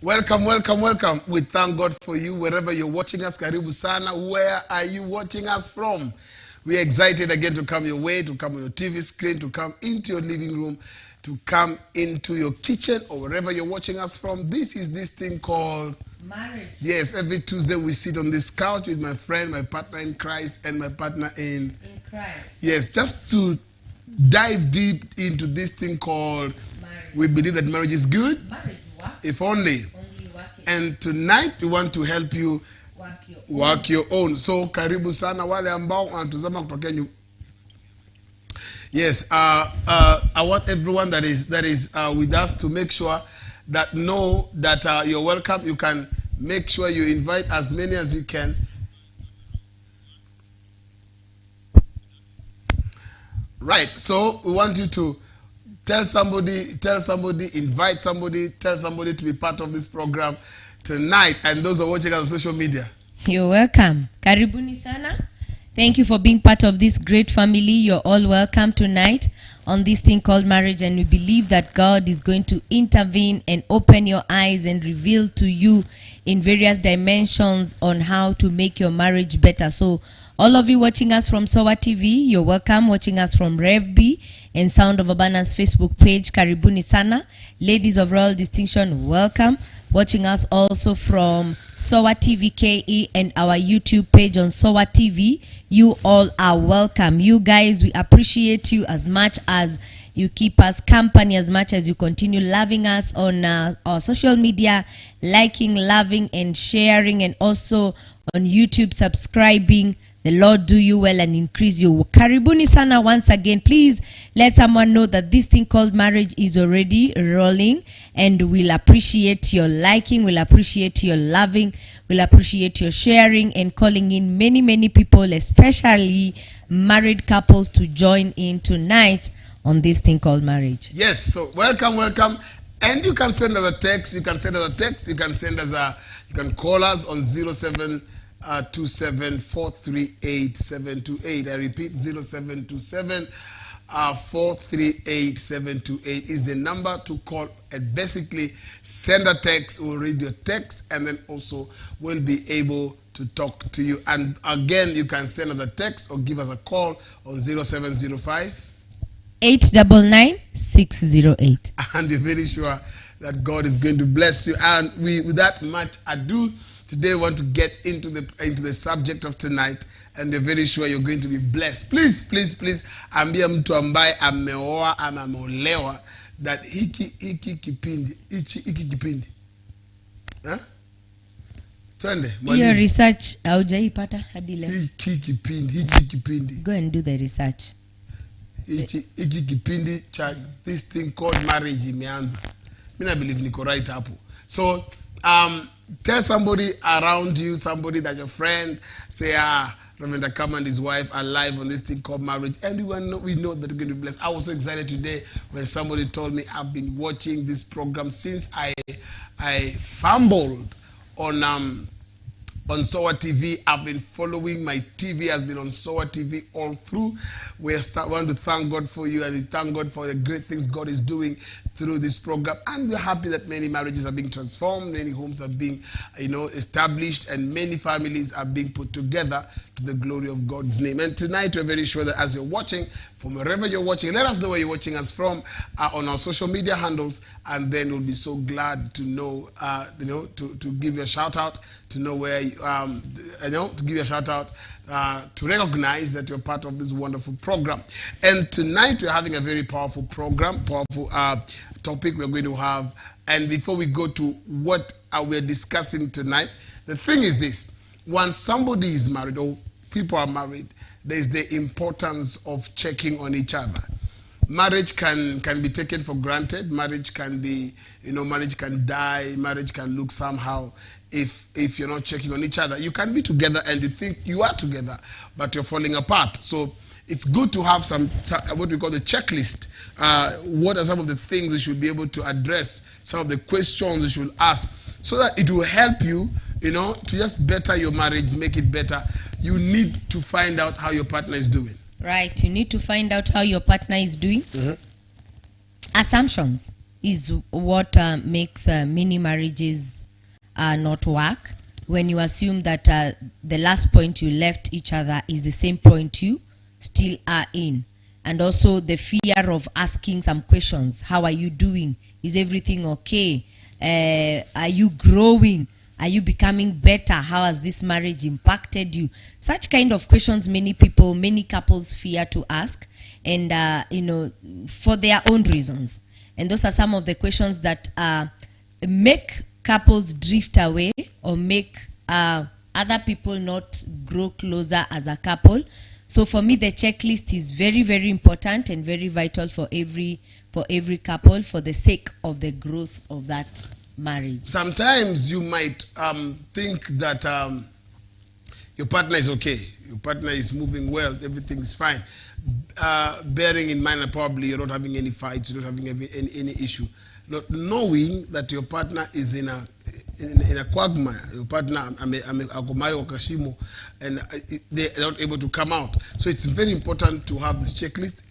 Welcome, welcome, welcome. We thank God for you wherever you're watching us. Karibu sana. Where are you watching us from? We're excited again to come your way, to come on your TV screen, to come into your living room, to come into your kitchen or wherever you're watching us from. This is this thing called marriage. Yes, every Tuesday we sit on this couch with my friend, my partner in Christ, and my partner in Christ. Yes, just to dive deep into this thing called Marriage. We believe that marriage is good. Marriage works. If only. Working. And tonight we want to help you work your own. So karibu sana wale ambao wanatuzama kutokea Yes, I want everyone that is with us to make sure that know that you're welcome. You can make sure you invite as many as you can. Right. So we want you to tell somebody, invite somebody, tell somebody to be part of this program tonight. And those who are watching us on social media, you're welcome. Karibuni sana. Thank you for being part of this great family. You're all welcome tonight on this thing called marriage, and we believe that God is going to intervene and open your eyes and reveal to you in various dimensions on how to make your marriage better. So all of you watching us from Sowa TV, you're welcome. Watching us from Rev B and Sound of Abundance Facebook page, karibuni sana. Ladies of Royal Distinction, welcome. Watching us also from Sowa TV KE and our YouTube page on Sowa TV, you all are welcome. You guys, we appreciate you as much as you keep us company, as much as you continue loving us on our social media, liking, loving, and sharing, and also on YouTube, subscribing. The Lord do you well and increase you. Karibuni sana once again. Please let someone know that this thing called marriage is already rolling, and we'll appreciate your liking, we'll appreciate your loving, we'll appreciate your sharing and calling in many people, especially married couples, to join in tonight on this thing called marriage. Yes, so welcome. And you can send us a text, you can send us you can call us on 0727-438-728. I repeat, 0727-438-728 is the number to call, and basically send a text. We'll read your text and then also we'll be able to talk to you. And again, you can send us a text or give us a call on 0705 899-608. And we're very sure that God is going to bless you. And without much ado, today we want to get into the subject of tonight, and we're very sure you're going to be blessed. Please, ambia mtu ambaye ameoa ama ameolewa that hiki kipindi. Huh? Twende. Your research haujaipata hadi leo. Hiki kipindi. Go and do the research. Hiki kipindi cha this thing called marriage imeanza. I believe niko right hapo. So tell somebody around you, somebody that your friend, say, Reverend Akama and his wife are live on this thing called marriage. And we know that they're going to be blessed. I was so excited today when somebody told me I've been watching this program since I fumbled on Sowa TV. I've been following. My TV has been on Sowa TV all through. We want to thank God for you, and we thank God for the great things God is doing through this program. And we're happy that many marriages are being transformed, many homes are being, established, and many families are being put together to the glory of God's name. And tonight we're very sure that as you're watching, from wherever you're watching, let us know where you're watching us from on our social media handles, and then we'll be so glad to know, to give you a shout out, to know where, to give you a shout out, to recognize that you're part of this wonderful program. And tonight we're having a very powerful program, powerful topic we're going to have. And before we go to what we're discussing tonight, the thing is this: once somebody is married or people are married, there's the importance of checking on each other. Marriage can be taken for granted. Marriage can be, marriage can die. Marriage can look somehow if you're not checking on each other. You can be together and you think you are together, but you're falling apart. So it's good to have some what we call the checklist. What are some of the things you should be able to address, some of the questions you should ask, so that it will help you, to just better your marriage, make it better. You need to find out how your partner is doing. Right. You need to find out how your partner is doing. Mm-hmm. Assumptions. is what makes many marriages not work. When you assume that the last point you left each other is the same point you still are in. And also the fear of asking some questions. How are you doing? Is everything okay? Are you growing? Are you becoming better? How has this marriage impacted you? Such kind of questions many couples fear to ask, and for their own reasons. And those are some of the questions that make couples drift away or make other people not grow closer as a couple. So for me, the checklist is very, very important and very vital for every couple, for the sake of the growth of that marriage. Sometimes you might think that your partner is okay, your partner is moving well, everything is fine. Bearing in mind that probably you're not having any fights, you're not having any issue. Not knowing that your partner is in a quagmire, your partner akomayo kashimo, and they're not able to come out. So it's very important to have this checklist.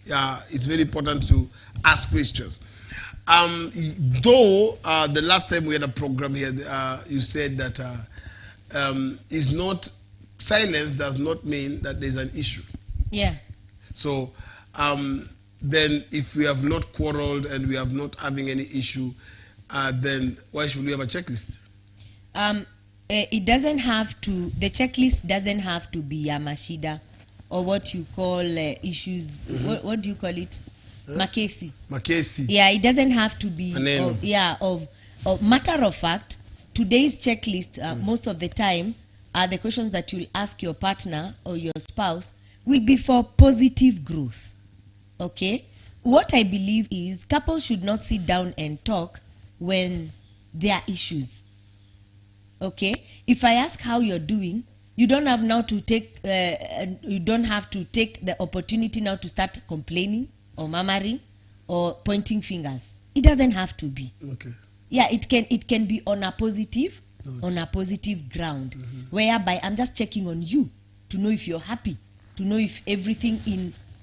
It's very important to ask questions. Though the last time we had a program here, you said that is not silence does not mean that there's an issue. Yeah. So then if we have not quarreled and we have not having any issue, then why should we have a checklist? It doesn't have to, the checklist doesn't have to be a mashida or what you call issues. What do you call it? Makesi. Makesi. Yeah, it doesn't have to be. Of matter of fact, today's checklist, most of the time, the questions that you'll ask your partner or your spouse will be for positive growth. Okay? What I believe is couples should not sit down and talk when there are issues. Okay? If I ask how you're doing, you don't have now to take you don't have to take the opportunity now to start complaining or murmuring or pointing fingers. It doesn't have to be. Okay. Yeah, it can be on a positive ground, whereby I'm just checking on you to know if you're happy, to know if everything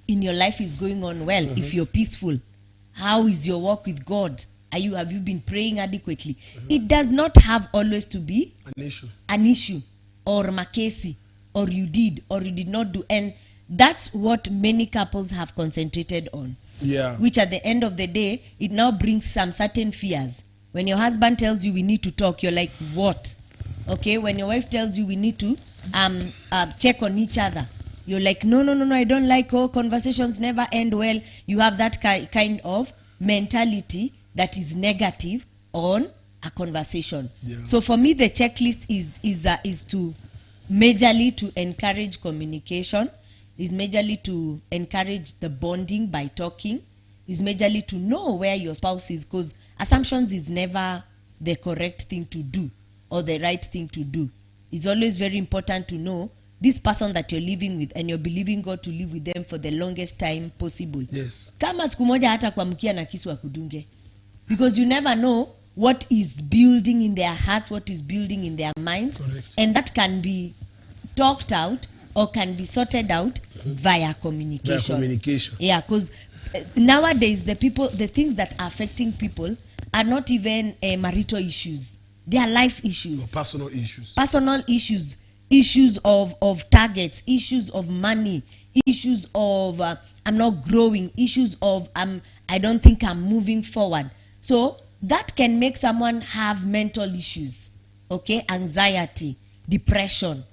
in your life is going on well, if you're peaceful. How is your walk with God? Have you been praying adequately? It does not have always to be an issue or makesi, or you did or you did not do. And that's what many couples have concentrated on. Yeah. Which at the end of the day, it now brings some certain fears. When your husband tells you we need to talk, you're like, what? Okay, when your wife tells you we need to check on each other, you're like, no, I don't like, conversations never end well. You have that kind of mentality that is negative on a conversation. Yeah. So for me, the checklist is to majorly to encourage communication, is majorly to encourage the bonding by talking, is majorly to know where your spouse is, because assumptions is never the correct thing to do or the right thing to do. It's always very important to know this person that you're living with and you're believing God to live with them for the longest time possible. Yes. Kama siku moja hata kuamkia na kisu akudunge. Because you never know what is building in their hearts, what is building in their minds. Correct. And that can be talked out or can be sorted out via communication. Via communication. Yeah, because nowadays the things that are affecting people are not even marital issues. They are life issues. Or personal issues. Personal issues. Issues of targets. Issues of money. Issues of I'm not growing. Issues of I don't think I'm moving forward. So that can make someone have mental issues. Okay? Anxiety. Depression.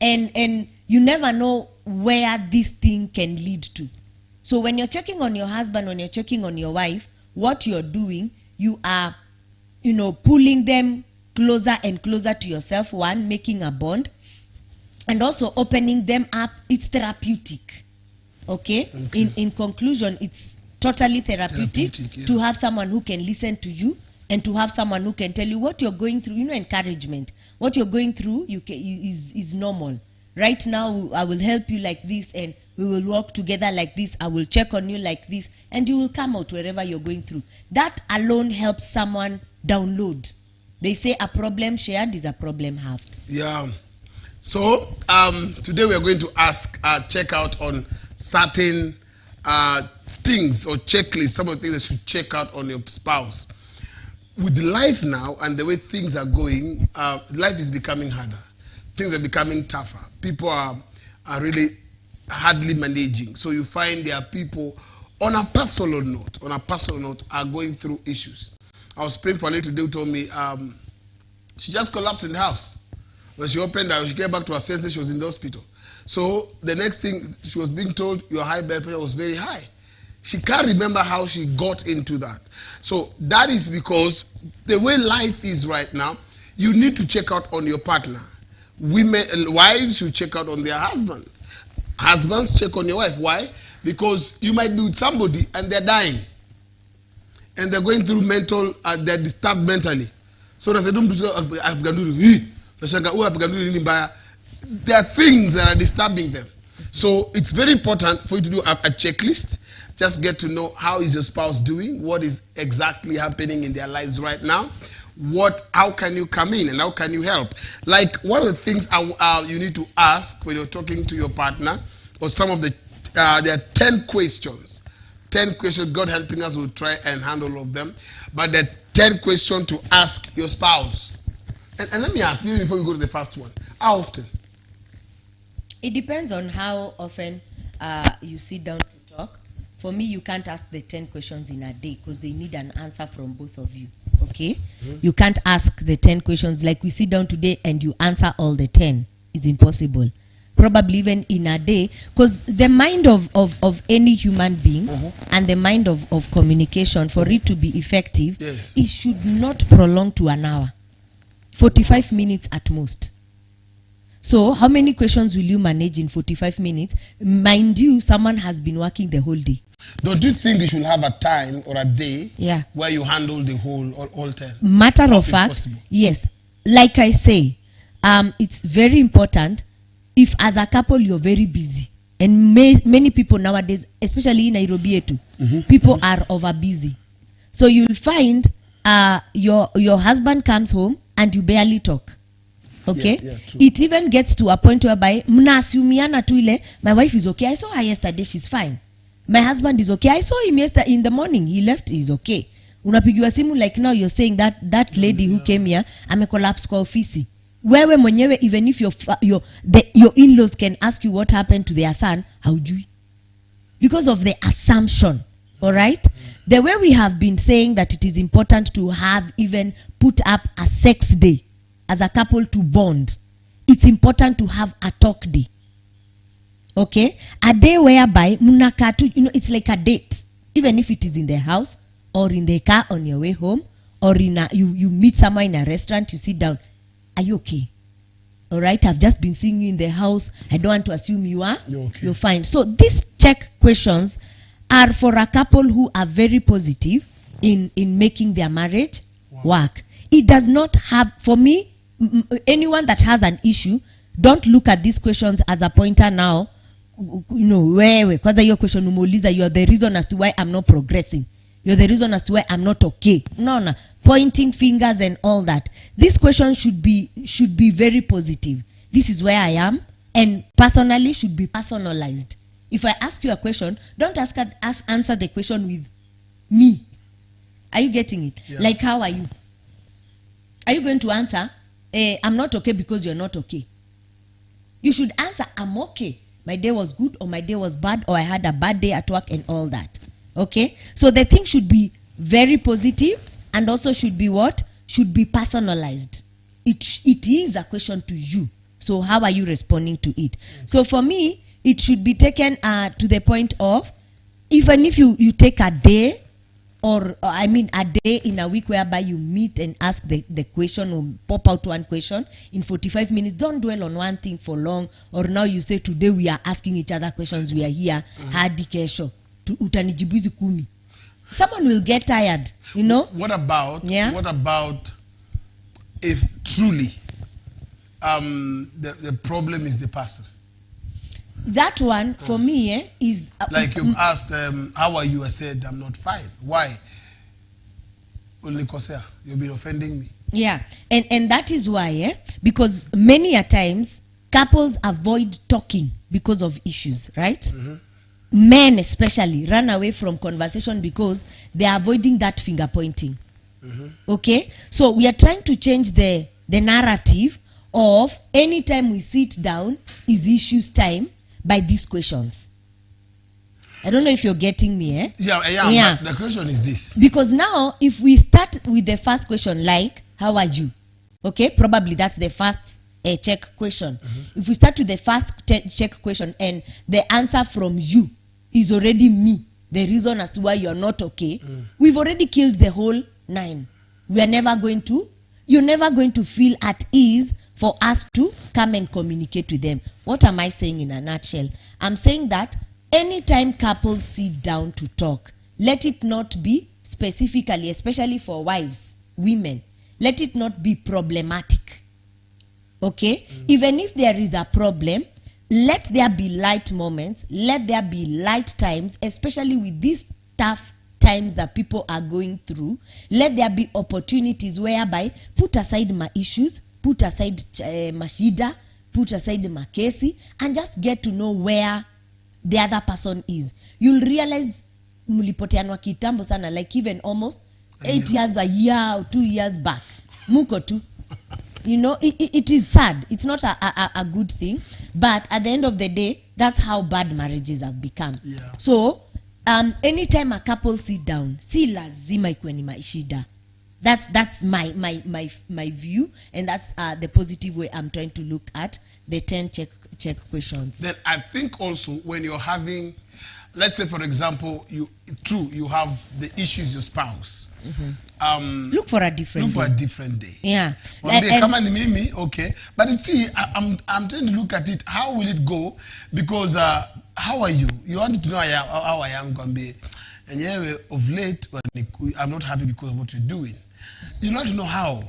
And you never know where this thing can lead to. So when you're checking on your husband, when you're checking on your wife, what you're doing, you are, pulling them closer and closer to yourself. One, making a bond. And also opening them up. It's therapeutic. Okay? In conclusion, it's totally therapeutic yeah. to have someone who can listen to you and to have someone who can tell you what you're going through. Encouragement. What you're going through is normal. Right now, I will help you like this and we will work together like this. I will check on you like this. And you will come out wherever you're going through. That alone helps someone download. They say a problem shared is a problem halved. Yeah. So today we are going to check out on certain things or checklists, some of the things that should check out on your spouse. With life now and the way things are going, life is becoming harder. Things are becoming tougher. People are really hardly managing. So you find there are people on a personal note, are going through issues. I was praying for a lady today who told me she just collapsed in the house. When she opened her, she came back to her senses, she was in the hospital. So the next thing she was being told, your high blood pressure was very high. She can't remember how she got into that. So that is because the way life is right now, you need to check out on your partner. Wives should check out on their husbands. Husbands check on your wife. Why? Because you might be with somebody and they're dying. And they're going through they're disturbed mentally. So they say, there are things that are disturbing them. So it's very important for you to do a checklist. Just get to know how is your spouse doing, what is exactly happening in their lives right now, how can you come in and how can you help. Like one of the things you need to ask when you're talking to your partner, or some of the there are 10 questions. 10 questions, God helping us, will try and handle all of them. But there are 10 questions to ask your spouse. And let me ask you before we go to the first one, how often? It depends on how often you sit down to talk. For me, you can't ask the 10 questions in a day because they need an answer from both of you. Okay? Mm-hmm. You can't ask the 10 questions like we sit down today and you answer all the 10. It's impossible. Probably even in a day, because the mind of any human being and the mind of communication, for it to be effective, yes, it should not prolong to an hour. 45 minutes at most. So how many questions will you manage in 45 minutes? Mind you, someone has been working the whole day. Don't you think you should have a time or a day where you handle the all 10? Matter of fact, yes. Like I say, it's very important if as a couple you're very busy. And many people nowadays, especially in Nairobi too, people are over busy. So you'll find your husband comes home and you barely talk. Okay? Yeah, it even gets to a point whereby mnasumiana tu ile, my wife is okay. I saw her yesterday, she's fine. My husband is okay. I saw him yesterday in the morning. He left, he's okay. Unapigiwa simu like now you're saying that lady who came here amecollapse kwa ofisi. Wewe mwenyewe, even if your in-laws can ask you what happened to their son, haujui. Because of the assumption. All right? The way we have been saying that it is important to have even put up a sex day as a couple to bond. It's important to have a talk day. Okay? A day whereby munakatu, it's like a date. Even if it is in the house or in the car on your way home or you meet someone in a restaurant, you sit down. Are you okay? All right? I've just been seeing you in the house. I don't want to assume you are. You're okay. You're fine. So these check questions are for a couple who are very positive in making their marriage work. It does not have, for me, anyone that has an issue, don't look at these questions as a pointer now. Because your question, you're the reason as to why I'm not progressing. You're the reason as to why I'm not okay. No. Pointing fingers and all that. This question should be very positive. This is where I am, and personally should be personalized. If I ask you a question, don't answer the question with me. Are you getting it? Yeah. Like, how are you? Are you going to answer, I'm not okay because you're not okay? You should answer, I'm okay. My day was good or my day was bad or I had a bad day at work and all that. Okay? So the thing should be very positive and also should be what? Should be personalized. It is a question to you. So how are you responding to it? So for me, it should be taken to the point of, even if you take a day, or a day in a week whereby you meet and ask the question or pop out one question in 45 minutes, don't dwell on one thing for long. Or now you say, today we are asking each other questions, we are here, hadi kesho, utanijibu hizi 10. Someone will get tired, What about if truly the problem is the person? That one, for me, is... like you've asked, how are you? I said, I'm not fine. Why? Only because you've been offending me. Yeah. And that is why, because many a times, couples avoid talking because of issues, right? men especially run away from conversation because they are avoiding that finger pointing. Okay, so we are trying to change the narrative of anytime we sit down is issues time by these questions. I don't know if you're getting me, eh? Yeah. But the question is this. Because now, if we start with the first question, like, how are you? Okay, probably that's the first check question. If we start with the first check question and the answer from you is already me, the reason as to why you're not okay, we've already killed the whole 9. You're never going to feel at ease for us to come and communicate with them. What am I saying in a nutshell? I'm saying that anytime couples sit down to talk, let it not be specifically, especially for wives, women, let it not be problematic. Okay? Even if there is a problem, let there be light moments, let there be light times, especially with these tough times that people are going through. Let there be opportunities whereby put aside my issues, put aside mashida, put aside my kesi, and just get to know where the other person is. You'll realize mulipoteanwa kitambo sana, like even almost 8 years, a year or 2 years back. Muko tu. You know, it is sad. It's not a good thing. But at the end of the day, that's how bad marriages have become. Yeah. So, anytime a couple sit down, si lazima ikuwe ni maishida. That's my view, and that's the positive way I'm trying to look at the 10 check questions. Then I think also when you're having, let's say for example, you have the issues your spouse. Look for a different day. Yeah. One day come and meet me, okay. But you see, I'm trying to look at it. How will it go? Because how are you? You want to know how I am going to be. And yeah, of late, I'm not happy because of what you're doing. You want to know how.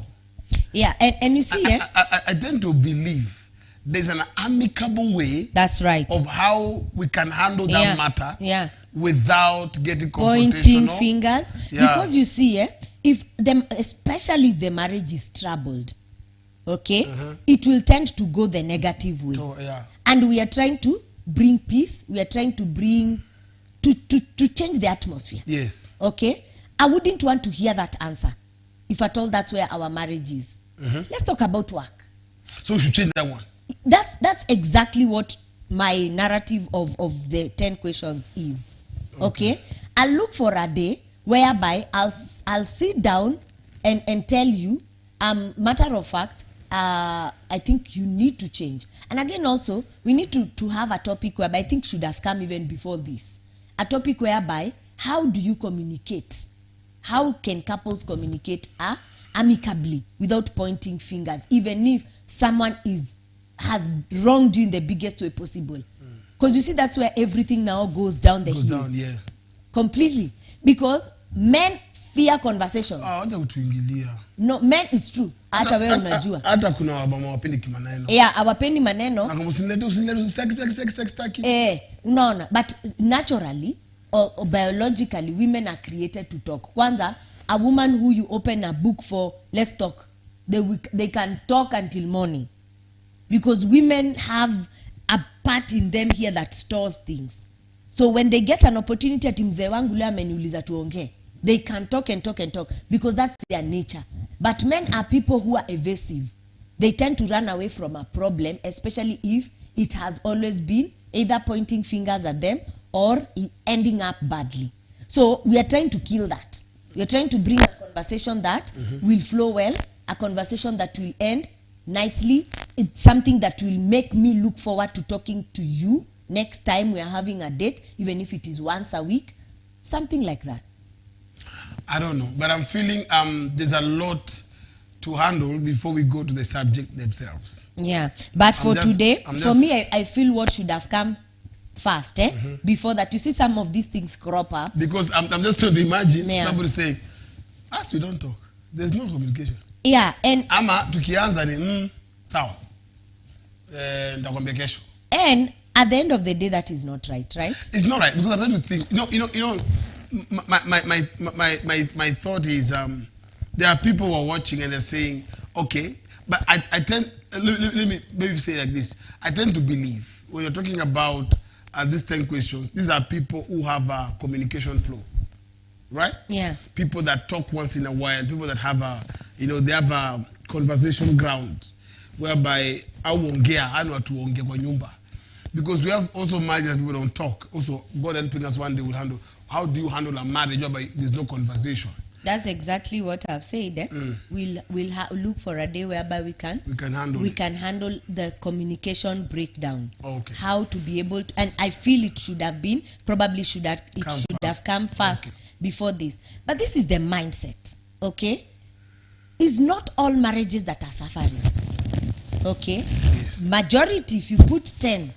Yeah, and you see, I tend to believe there's an amicable way. That's right. Of how we can handle that matter. Yeah. Without getting pointing confrontational. Fingers. Yeah. Because you see, especially if the marriage is troubled, okay, it will tend to go the negative way. And we are trying to bring peace. We are trying to bring to change the atmosphere. Yes. Okay. I wouldn't want to hear that answer if at all that's where our marriage is. Let's talk about work. So we should change that one. That's exactly what my narrative of the 10 questions is. Okay? I'll look for a day whereby I'll sit down and tell you, matter of fact, I think you need to change. And again also, we need to have a topic whereby I think should have come even before this. A topic whereby, how do you communicate? How can couples communicate amicably without pointing fingers, even if someone has wronged you in the biggest way possible? Because you see, that's where everything now goes down the hill. Yeah. Completely. Because men fear conversations. No, men, it's true. Hata wewe unajua. Hata kuna wabama wapendi kimaneno. Yeah, hawapendi maneno. Na kama usinilete. Unaona. But naturally or biologically, women are created to talk. Kwanza, a woman who you open a book for, let's talk, they can talk until morning. Because women have a part in them here that stores things. So when they get an opportunity at mzee wangu leo ameniuliza tuongee, they can talk and talk and talk because that's their nature. But men are people who are evasive. They tend to run away from a problem, especially if it has always been either pointing fingers at them or ending up badly. So we are trying to kill that. We are trying to bring a conversation that will flow well, a conversation that will end nicely. It's something that will make me look forward to talking to you next time we are having a date, even if it is once a week, something like that. I don't know, but I'm feeling there's a lot to handle before we go to the subject themselves. Yeah, but for today, for me, I feel what should have come first, before that. You see some of these things crop up. Because I'm just trying to imagine somebody saying, as we don't talk, there's no communication. Yeah, and ama tukianza ni sawa. Nitakwambia kesho. And at the end of the day, that is not right, right? It's not right because I'm trying to think. You know, my thought is there are people who are watching and they're saying, okay, but I tend let me maybe say like this. I tend to believe when you're talking about these 10 questions, these are people who have a communication flow, right? Yeah. People that talk once in a while, people that have they have a conversation ground whereby because we have also marriages people don't talk. Also, God helping us one day will handle. How do you handle a marriage whereby there's no conversation? That's exactly what I've said. We'll look for a day whereby we can handle the communication breakdown. Okay. How to be able to, and I feel it should have come first before this. But this is the mindset. Okay, it's not all marriages that are suffering. Okay, yes. Majority, if you put 10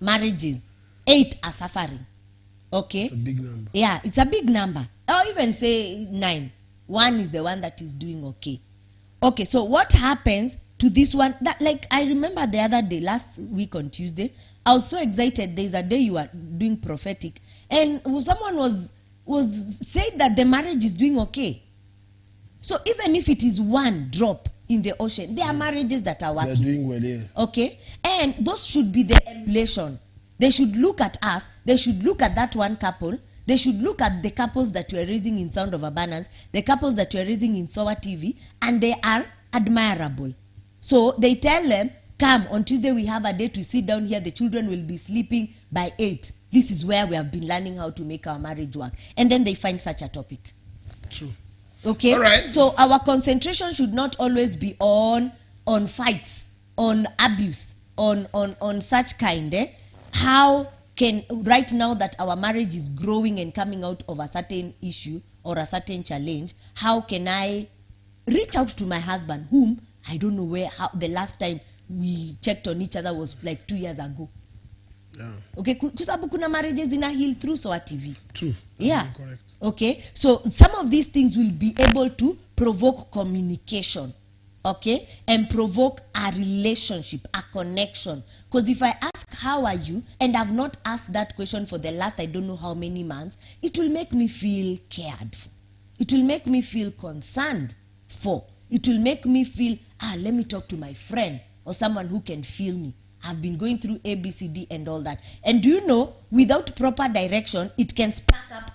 marriages, 8 are suffering. Okay, it's a big number. Yeah, it's a big number. Or even say 9. 1 is the one that is doing okay. Okay, so what happens to this one? That, like, I remember the other day, last week on Tuesday, I was so excited. There's a day you are doing prophetic, and someone was saying that the marriage is doing okay. So even if it is one drop in the ocean, there are marriages that are working. They're doing well, yeah. Okay, and those should be the emulation. They should look at us. They should look at that one couple. They should look at the couples that we're raising in Sound of Abundance, the couples that we're raising in Sower TV, and they are admirable. So they tell them, come, on Tuesday we have a day to sit down here. The children will be sleeping by 8. This is where we have been learning how to make our marriage work. And then they find such a topic. True. Okay? All right. So our concentration should not always be on fights, on abuse, on such kind, How can, right now that our marriage is growing and coming out of a certain issue or a certain challenge, how can I reach out to my husband, whom I don't know how the last time we checked on each other was like 2 years ago. Yeah. Okay, kusabu kuna marriages in a heal through Sower TV. True. Yeah. Correct. Okay, so some of these things will be able to provoke communication. Okay, and provoke a relationship, a connection. Because if I ask, how are you? And I've not asked that question for the last I don't know how many months, it will make me feel cared for. It will make me feel concerned for. It will make me feel, let me talk to my friend or someone who can feel me. I've been going through A, B, C, D and all that. And do you know, without proper direction, it can spark up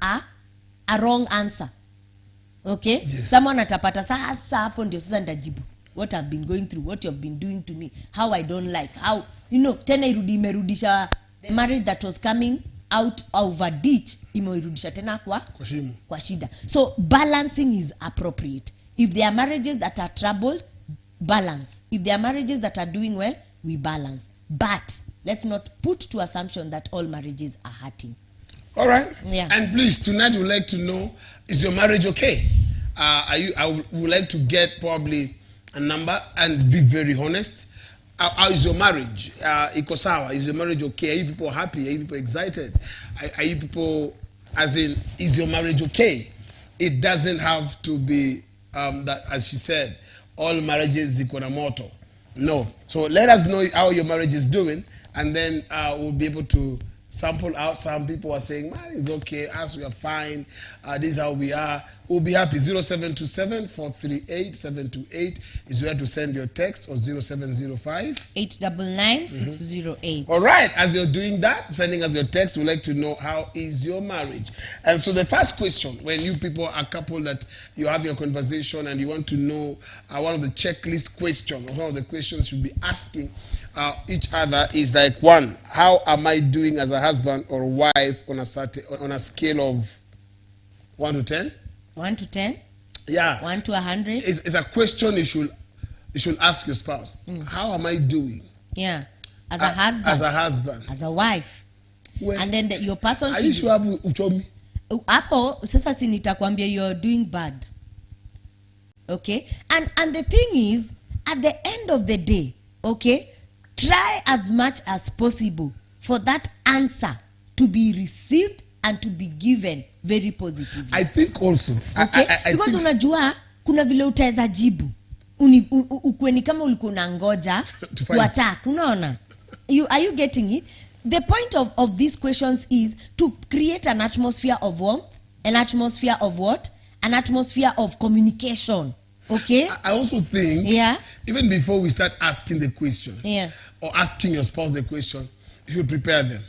a wrong answer. Okay? Yes. Someone atapata sasa hapo ndio sasa ndajibu. What I've been going through, what you've been doing to me, how I don't like, how, tena imerudisha the marriage that was coming out of a ditch, imerudisha tena kwa shida. So balancing is appropriate. If there are marriages that are troubled, balance. If there are marriages that are doing well, we balance. But let's not put to assumption that all marriages are hurting. All right. Yeah. And please, tonight we'd like to know, is your marriage okay? I would like to get probably a number and be very honest. How is your marriage? Iko sawa? Is your marriage okay? Are you people happy? Are you people excited? Are you people, as in, is your marriage okay? It doesn't have to be that, as she said, all marriages ziko na moto. No. So let us know how your marriage is doing, and then we'll be able to sample out. Some people are saying, man, it's okay, us, we are fine, this is how we are. We'll be happy. 0727-438-728 is where to send your text, or 0705 899 608. All right, as you're doing that, sending us your text, we'd like to know, how is your marriage? And so the first question, when you people are a couple that you're having a conversation and you want to know one of the checklist questions, or one of the questions you'll be asking each other is like, 1, how am I doing as a husband or wife on a scale of 1 to 10? 1 to 10? Yeah. 1 to 100? It's a question you should ask your spouse. How am I doing? Yeah. As a husband. As a husband. As a wife. Well, and then your person should... Are you sure uchomi? Hapo, sasa si nitakwambia you're doing bad. Okay? And the thing is, at the end of the day, okay, try as much as possible for that answer to be received and to be given very positively. I think also. Okay? Because unajua, kuna vile utaweza jibu. Ukweni kama ulikuwa unangoja to attack. Unaona? Are you getting it? The point of these questions is to create an atmosphere of warmth, an atmosphere of what? An atmosphere of communication. Okay? I also think, even before we start asking the questions, or asking your spouse the question, you should prepare them.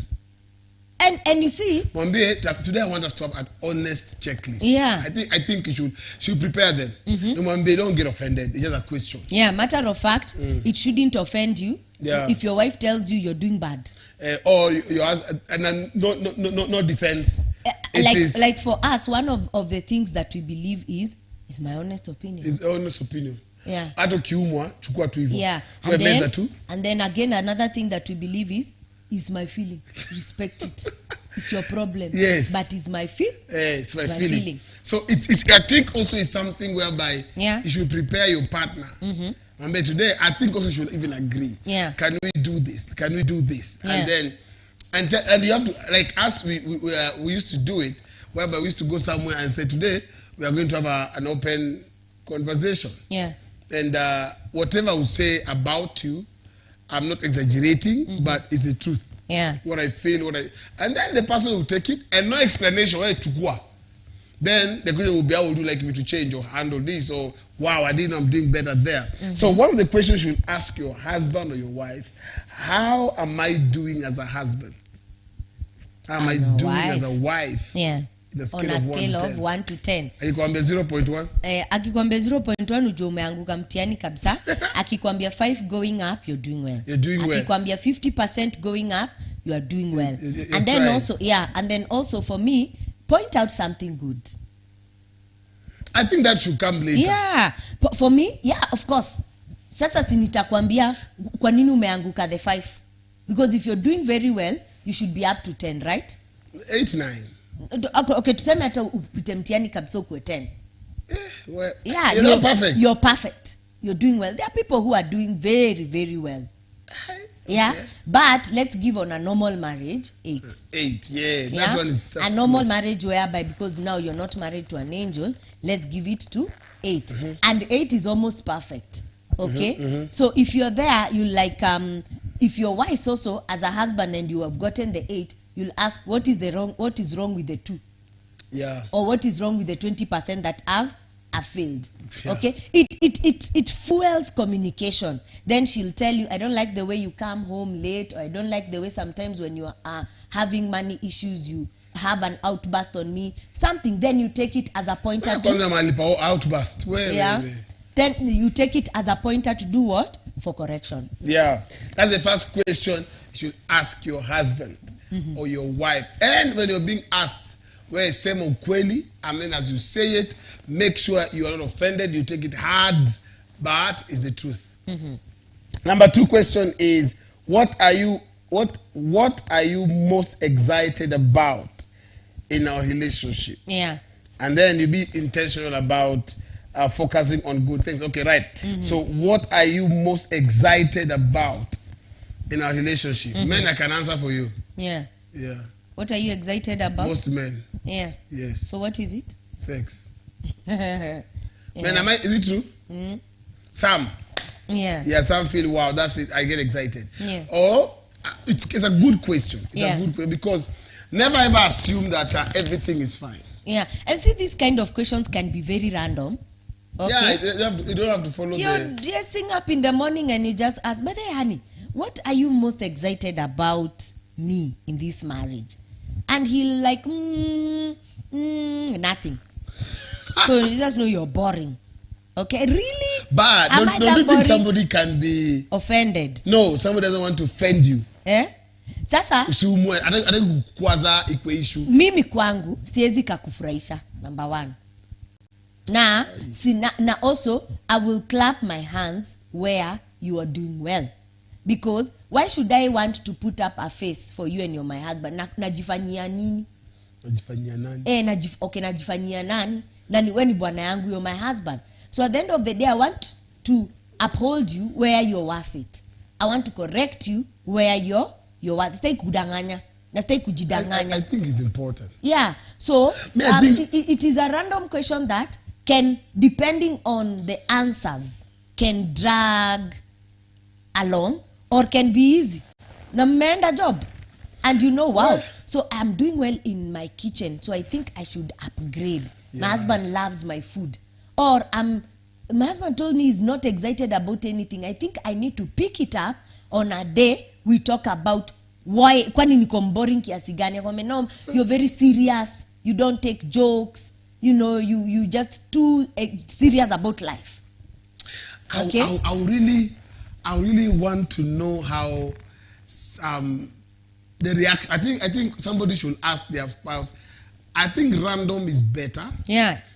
And you see, Mwambie, today I want us to have an honest checklist. Yeah. I think you should prepare them. No, Mwambie, don't get offended. It's just a question. yeah, matter of fact, it shouldn't offend you if your wife tells you you're doing bad. Or you ask, and then no defense. Like for us, one of the things that we believe is my honest opinion. It's honest opinion. Yeah. Hata kiumwa, chukua tu hivyo. Yeah. And then again, another thing that we believe is my feeling. Respect it. It's your problem. Yes. But it's my feel. It's my feeling. So it's I think also it's something whereby you should prepare your partner. And today I think also should even agree. Yeah. Can we do this? Can we do this? Yeah. And then and you have to, like us, we used to do it whereby we used to go somewhere and say, today we are going to have an open conversation. Yeah. And whatever we say about you, I'm not exaggerating, but it's the truth. Yeah. What I feel, and then the person will take it and no explanation. Where to go? Then the question will be, how would you like me to change or handle this? Or wow, I didn't know I'm doing better there. So one of the questions you should ask your husband or your wife: how am I doing as a husband? How am I doing as a wife? Yeah. On a scale of 1 to 10. Akikwambia 0.1? Akikwambia 0.1 ujue umeanguka mtihani kabisa. Akikwambia 5 going up, you're doing well. You're doing well. Akikwambia 50% going up, you are doing well. You're and then trying. also, and then also for me, point out something good. I think that should come later. Yeah. For me, yeah, of course. Sasa si nitakwambia kwa nini umeanguka the 5. Because if you're doing very well, you should be up to 10, right? 8, 9. Okay, tuseme hata upite mtihani kabisa ukwe 10. Well, Yeah, you're not perfect. You're perfect. You're doing well. There are people who are doing very, very well. Yeah, but let's give on a normal marriage 8. 8, yeah. Yeah, That one is a normal marriage whereby because now you're not married to an angel, let's give it to 8. And 8 is almost perfect. Okay, so if you're there, you like if you're wise also as a husband and you have gotten the 8, you'll ask what is wrong with the 2. Yeah. Or what is wrong with the 20% that have failed. Yeah. Okay, it fuels communication. Then she'll tell you, I don't like the way you come home late, or I don't like the way sometimes when you are having money issues you have an outburst on me, something. Then you take it as a pointer to outburst. Where? Then you take it as a pointer to do what? For correction. Yeah, that's the first question you should ask your husband or your wife. And when you're being asked, where say ukweli, and then as you say it, make sure you are not offended. You take it hard, but it's the truth. Number 2 question is: what are you most excited about in our relationship? Yeah. And then you be intentional about focusing on good things. Okay, right. So what are you most excited about in our relationship? Men, I can answer for you. Yeah. Yeah. What are you excited about? Most men. Yeah. Yes. So what is it? Sex. Yeah. Men, is it true? Some. Yeah. Yeah, some feel, wow, that's it. I get excited. Yeah. Or it's a good question. It's Yeah. a good question because never ever assume that everything is fine. Yeah. And see, these kind of questions can be very random. Okay. Yeah, you don't have to follow You're dressing up in the morning and you just ask, but hey, honey, what are you most excited about me in this marriage? And he'll like, nothing. So you just know you're boring. Okay, really? But Am I don't that you think boring? somebody can be Offended. No, somebody doesn't want to offend you. Sasa Usiumwe, kukwaza ikwe issue. mimi kwangu siwezi kakufurahisha, number 1. Na also I will clap my hands where you are doing well. Because why should I want to put up a face for you and you're my husband? Najifanyia nini? Najifanyia nani? Najifanyia nani? Nani wewe ni bwana yangu, you're my husband. So at the end of the day, I want to uphold you where you're worth it. I want to correct you where you're worth it. Stay kudanganya. Na stay kujidanganya. I think it's important. Yeah. So it is a random question that can, depending on the answers, can drag along or can be easy. Na mmeenda job. And you know, wow, so I'm doing well in my kitchen, so I think I should upgrade. Yeah. My husband loves my food. Or my husband told me he's not excited about anything. I think I need to pick it up on a day we talk about why kwani niko boring kiasi gani? Akwambia no, you're very serious, you don't take jokes, you know, you just too serious about life. Okay, I really want to know how the reaction. I think somebody should ask their spouse. I think random is better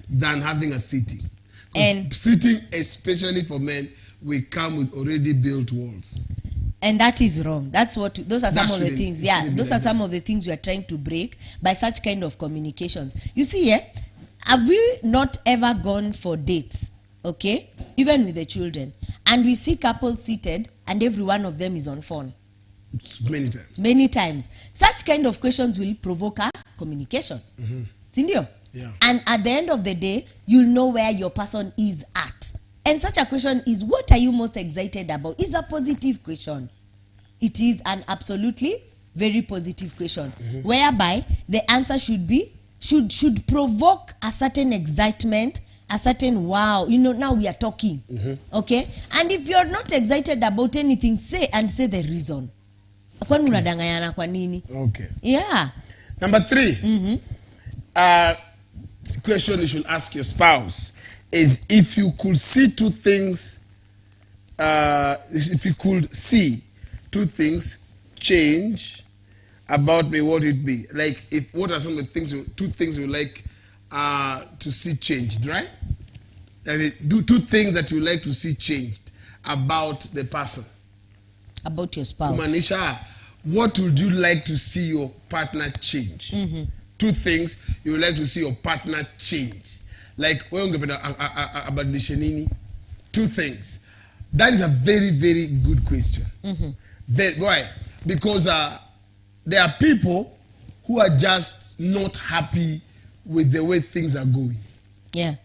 than having a sitting. And sitting, especially for men, we come with already built walls. And that is wrong. Those are some of the things. Yeah, those are some of the things we are trying to break by such kind of communications. You see, have we not ever gone for dates? Okay, even with the children, and we see couples seated, and every one of them is on phone. Many times. Such kind of questions will provoke a communication. Sindio? Yeah. And at the end of the day, you'll know where your person is at. And such a question is, what are you most excited about? It's a positive question. It is an absolutely very positive question, whereby the answer should provoke a certain excitement, a certain wow, you know, now we are talking. Okay? And if you're not excited about anything, say the reason. Okay. Yeah. Number 3. Question you should ask your spouse is, if you could see two things, if you could see two things change about me, what would it be? Like, what are some of the two things you like to see changed, right? Do two things that you like to see changed about the person. About your spouse. Kumanisha, what would you like to see your partner change? Two things you would like to see your partner change. Like, two things. That is a very, very good question. Why? Because there are people who are just not happy with the way things are going. Yeah.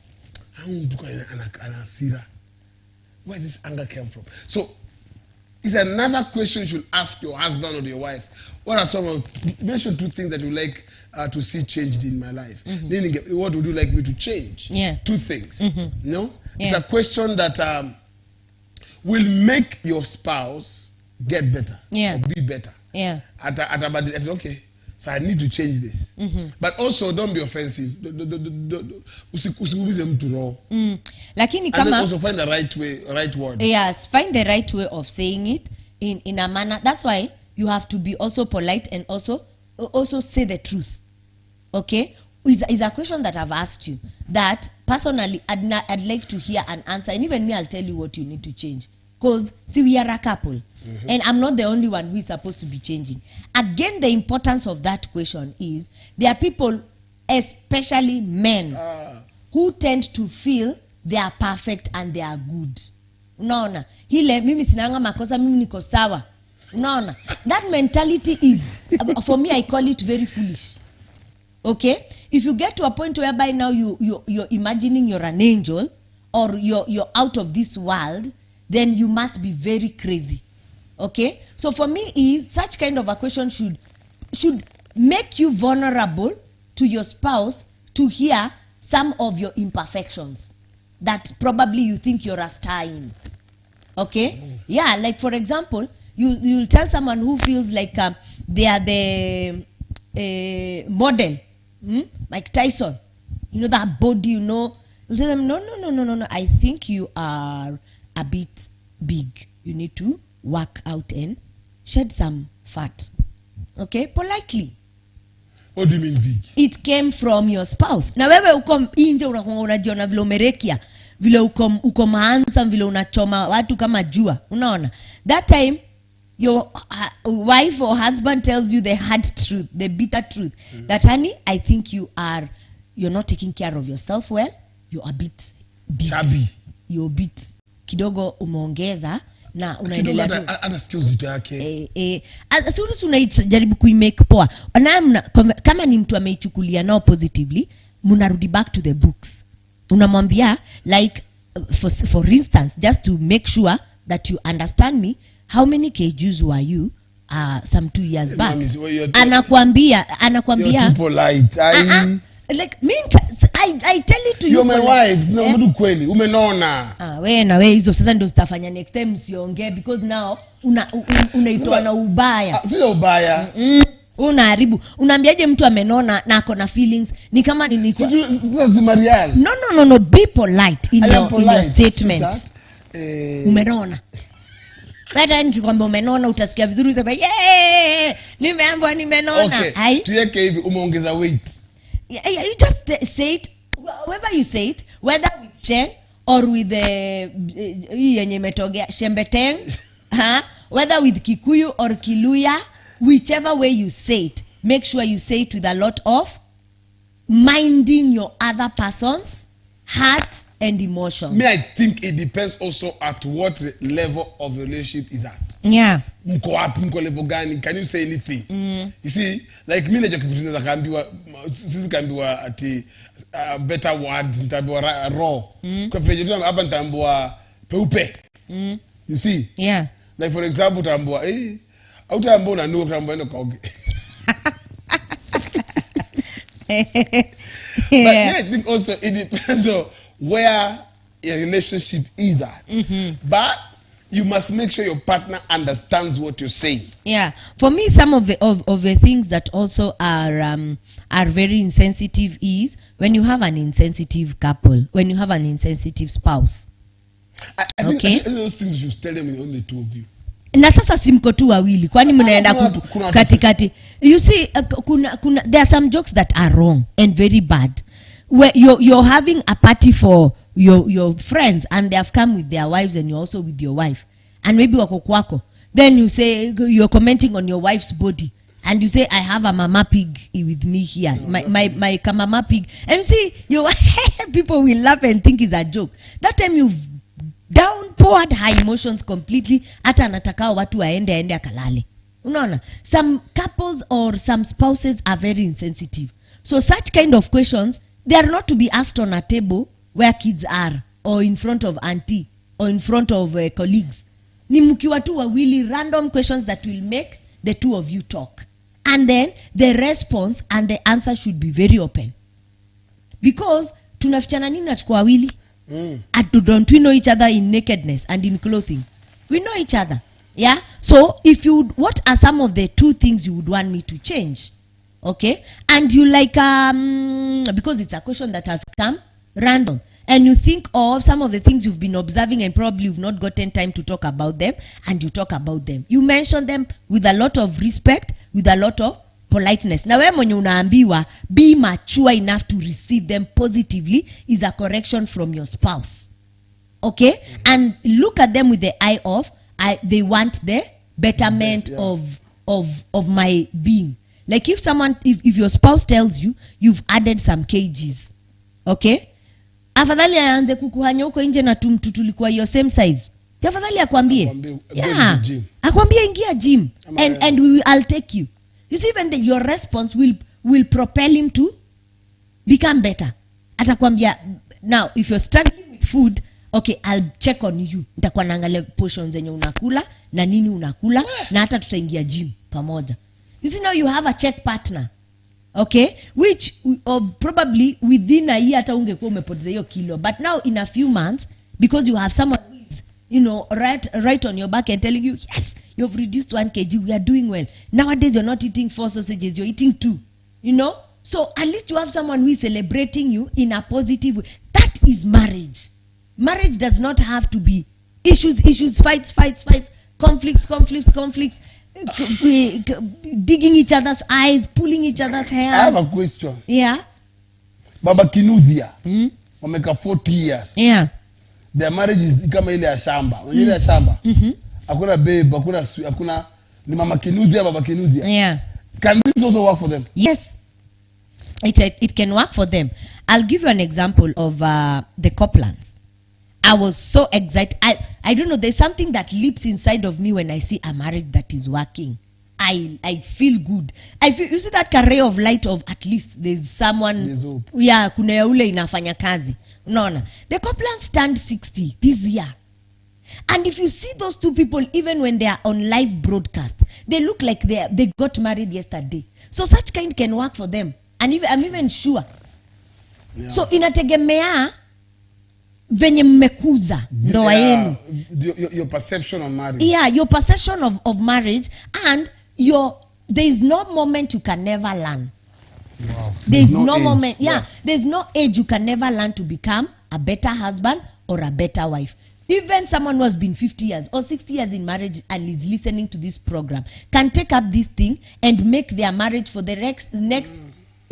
Where this anger came from. So, it's another question you should ask your husband or your wife. What are mention two things that you like to see changed in my life? What would you like me to change? Yeah. Two things. No? Yeah. It's a question that will make your spouse get better. Yeah. Or be better. Yeah. Okay, so I need to change this. But also, don't be offensive. Lakini and then also find the right word. Yes, find the right way of saying it in a manner. That's why you have to be also polite and also say the truth. Okay? Is a question that I've asked you that personally I'd like to hear an answer, and even me, I'll tell you what you need to change. Because see, we are a couple, and I'm not the only one who is supposed to be changing. Again, the importance of that question is there are people, especially men, who tend to feel they are perfect and they are good. Unaona, hile mimi sinanga makosa, mimi niko sawa. Unaona, that mentality is, for me, I call it very foolish. Okay, if you get to a point whereby now you're imagining you're an angel or you're out of this world, then you must be very crazy. Okay, so for me, is such kind of a question should make you vulnerable to your spouse to hear some of your imperfections that probably you think you're a star in. Okay, yeah, like for example, you'll tell someone who feels like they are the model, like Tyson, you know, that body, you know, you'll tell them no, I think you are a bit big, you need to work out and shed some fat. Okay, politely. What do you mean big? It came from your spouse. Na wewe uko nje unajiona vile umerekia, vile uko maanza, vile unachoma watu kama jua, unaona. That time your wife or husband tells you the hard truth, the bitter truth, that honey, I think you're not taking care of yourself well, you're a bit big. Chubby. You're a bit kidogo umeongeza na unaendelea hata skills yake. Asuru unajaribu kuimake poa. Kama ni mtu ameichukulia nao positively, mnarudi back to the books. Unamwambia like for instance, just to make sure that you understand me, how many kgs were you some 2 years back? Anakuambia you're too polite. Like I tell it to you. You're my wife. No, mdu kweli. Umenona. We na we hizo sasa ndio zitafanya next time usiongee because now unaitoa na ubaya. Sio ubaya. Unaharibu. Unaambiaje mtu amenona na ako na feelings? Ni kama ni No, be polite in your statements. Umenona. Sasa nikikwambia umenona utasikia vizuri useme nimeambiwa nimenona. Okay. Tuweke hivi umeongeza weight. You just say it however you say it, whether with Shen or with yenye imetogea Shembeteng, whether with Kikuyu or Kiluya, whichever way you say it, make sure you say it with a lot of minding your other person's heart and emotions. I think it depends also at what level of relationship is at. Yeah. Mko level gani? Can you say anything? You see, like me naja kufundisha kaambiwa sisi kaambiwa ati better words nitaambiwa raw. Kwa vile tu hapa nitaambiwa peupe. You see? Yeah. Like for example utaambiwa au utaambiwa na ndio utaambiwa ndo kaoge. But I think also it depends on where your relationship is at. But you must make sure your partner understands what you're saying. Yeah. For me, some of the things that also are very insensitive is when you have an insensitive couple, when you have an insensitive spouse. I think those things you should tell them in only two of you. Na sasa simko tu wawili kwani mnaenda katikati. You see there are some jokes that are wrong and very bad. Where you're having a party for your friends and they have come with their wives and you're also with your wife and maybe wako kwako, then you say you're commenting on your wife's body and you say I have a mama pig with me here, my mama pig, and you see people will laugh and think it's a joke. That time you've downpoured her emotions completely, hata anatakao watu aende akalale. Unaona, some couples or some spouses are very insensitive, so such kind of questions, they are not to be asked on a table where kids are or in front of auntie or in front of colleagues. Ni mkiwa tu wawili, random questions that will make the two of you talk, and then the response and the answer should be very open, because tunafichana nini na tuko wawili? Don't we know each other in nakedness and in clothing? We know each other. Yeah. So what are some of the two things you would want me to change? Okay. And you like because it's a question that has come random, and you think of some of the things you've been observing and probably you've not gotten time to talk about them, and you talk about them. You mention them with a lot of respect, with a lot of politeness. Na wewe mwenye unaambiwa be mature enough to receive them positively is a correction from your spouse. Okay? And look at them with the eye of they want the betterment of my being. Like if your spouse tells you you've added some kgs, okay? Afadhali aanze kukuhanya huko nje na tumtu tulikuwa your same size. Afadhali akwambie. Yeah. Akwambie ingia gym and I'll take you. You see, even your response will propel him to become better. Atakwambia, now if you're struggling with food, okay, I'll check on you. Nitakuwa naangalia portions zenye unakula na nini unakula na hata tutaingia gym pamoja. You see, now you have a check partner. Okay, which probably within a year hata ungekuwa umepoteza hiyo kilo, but now in a few months, because you have someone who is, right on your back and telling you, yes, you've reduced 1 kg, we are doing well. Nowadays you're not eating 4 sausages, you're eating 2. So at least you have someone who is celebrating you in a positive way. That is marriage. Marriage does not have to be issues, fights, conflicts, digging each other's eyes, pulling each other's hair. I have a question. Yeah. Baba Kinuthia, wameka 40 years. Yeah. Their marriage is kama ile ya shamba. Ile ya shamba. Hakuna babe, hakuna ni mama Kinuthia, baba Kinuthia. Yeah. Can this also work for them? Yes. It can work for them. I'll give you an example of the Coplans. I was so excited. I don't know, there's something that leaps inside of me when I see a marriage that is working. I feel good. You see that ray of light of at least there's someone. There's hope. Yeah, kuna ya ule inafanya kazi. Unaona. The Coplans turned 60 this year. And if you see those two people, even when they are on live broadcast, they look like they got married yesterday. So such kind can work for them. And I'm even sure Yeah. So inategemea venye mmekuza ndoa yenu. Your perception of marriage. Yeah, your perception of marriage, and there is no moment you can never learn. Wow. There's no moment. Yeah, there's no age you can never learn to become a better husband or a better wife. Even someone who has been 50 years or 60 years in marriage and is listening to this program can take up this thing and make their marriage for the next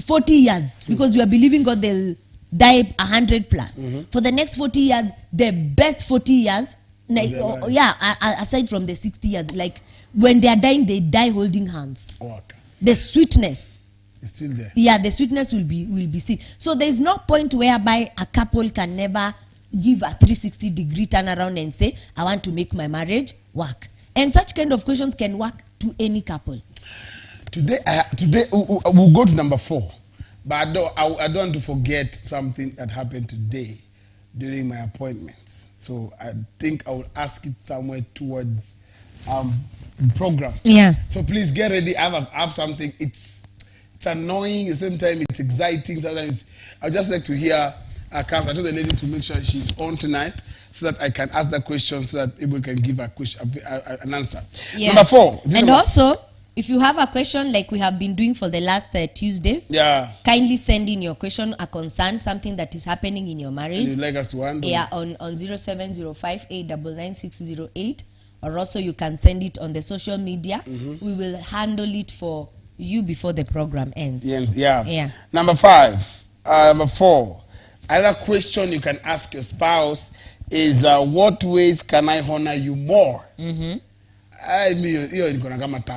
40 years. True. Because we are believing God they'll die 100 plus. For the next 40 years, the best 40 years, aside from the 60 years, like when they are dying, they die holding hands. Okay. The sweetness is still there. Yeah, the sweetness will be seen. So there is no point whereby a couple can never give a 360-degree turnaround and say, I want to make my marriage work. And such kind of questions can work to any couple. Today we'll go to number 4. But I don't want to forget something that happened today during my appointments. So I think I will ask it somewhere towards the program. Yeah. So please get ready. I have something. It's annoying. At the same time, it's exciting. Sometimes I'd just like to hear Akama. I told the lady to make sure she's on tonight so that I can ask the question so that people can give a question, an answer. Yeah. Number 4. And also, if you have a question like we have been doing for the last Tuesdays, kindly send in your question, a concern, something that is happening in your marriage. And you'd like us to handle? Yeah, on 0705899608, or also you can send it on the social media. We will handle it for you before the program ends. Yeah. Number 5, number 4. Another question you can ask your spouse is, what ways can I honor you more? I mean, you're gonna come at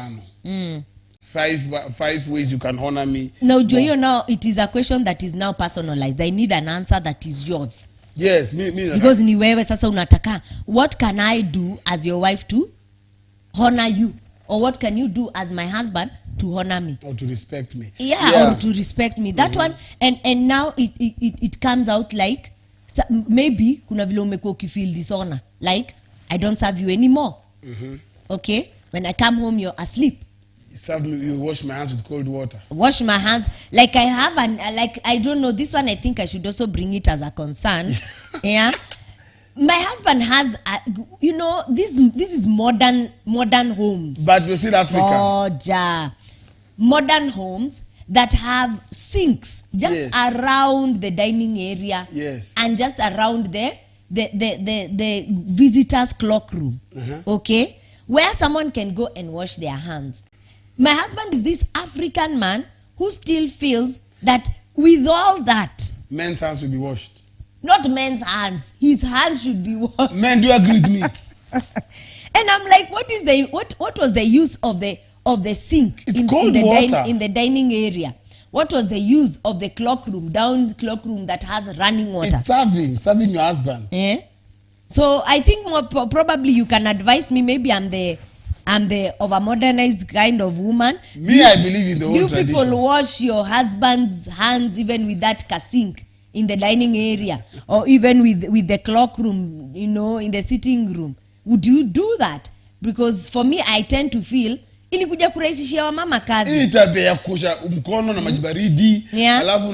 5 ways you can honor me. No, Joyo, now it is a question that is now personalized. I need an answer that is yours. Yes, me. Because ni wewe sasa unataka, what can I do as your wife to honor you? Or what can you do as my husband to honor me? Or to respect me. Yeah. Or to respect me. That one, and now it comes out like, maybe kuna vile umekuwa ukifeel dishonor. Like, I don't serve you anymore. Okay? When I come home, you're asleep. You wash my hands with cold water. Wash my hands. Like I have I don't know, this one I think I should also bring it as a concern. Yeah. My husband has, this is modern homes. But we're still African. Modern homes that have sinks just around the dining area. Yes. And just around the visitors' clock room. Okay? Where someone can go and wash their hands. My husband is this African man who still feels that with all that, men's hands should be washed. Not men's hands. His hands should be washed. Men, do you agree with me? And I'm like, what was the use of the sink? It's cold water. In the dining area. What was the use of the clock room that has running water? It's serving your husband. Yeah. So I think probably you can advise me. Maybe I'm the over modernized kind of woman. I believe in the old tradition. You people wash your husband's hands even with that sink in the dining area, or even with the clock room, in the sitting room. Would you do that? Because for me, I tend to feel ilikuja kurahisishia wamama kazi. Hii tabia ya kuosha mkono na maji baridi, alafu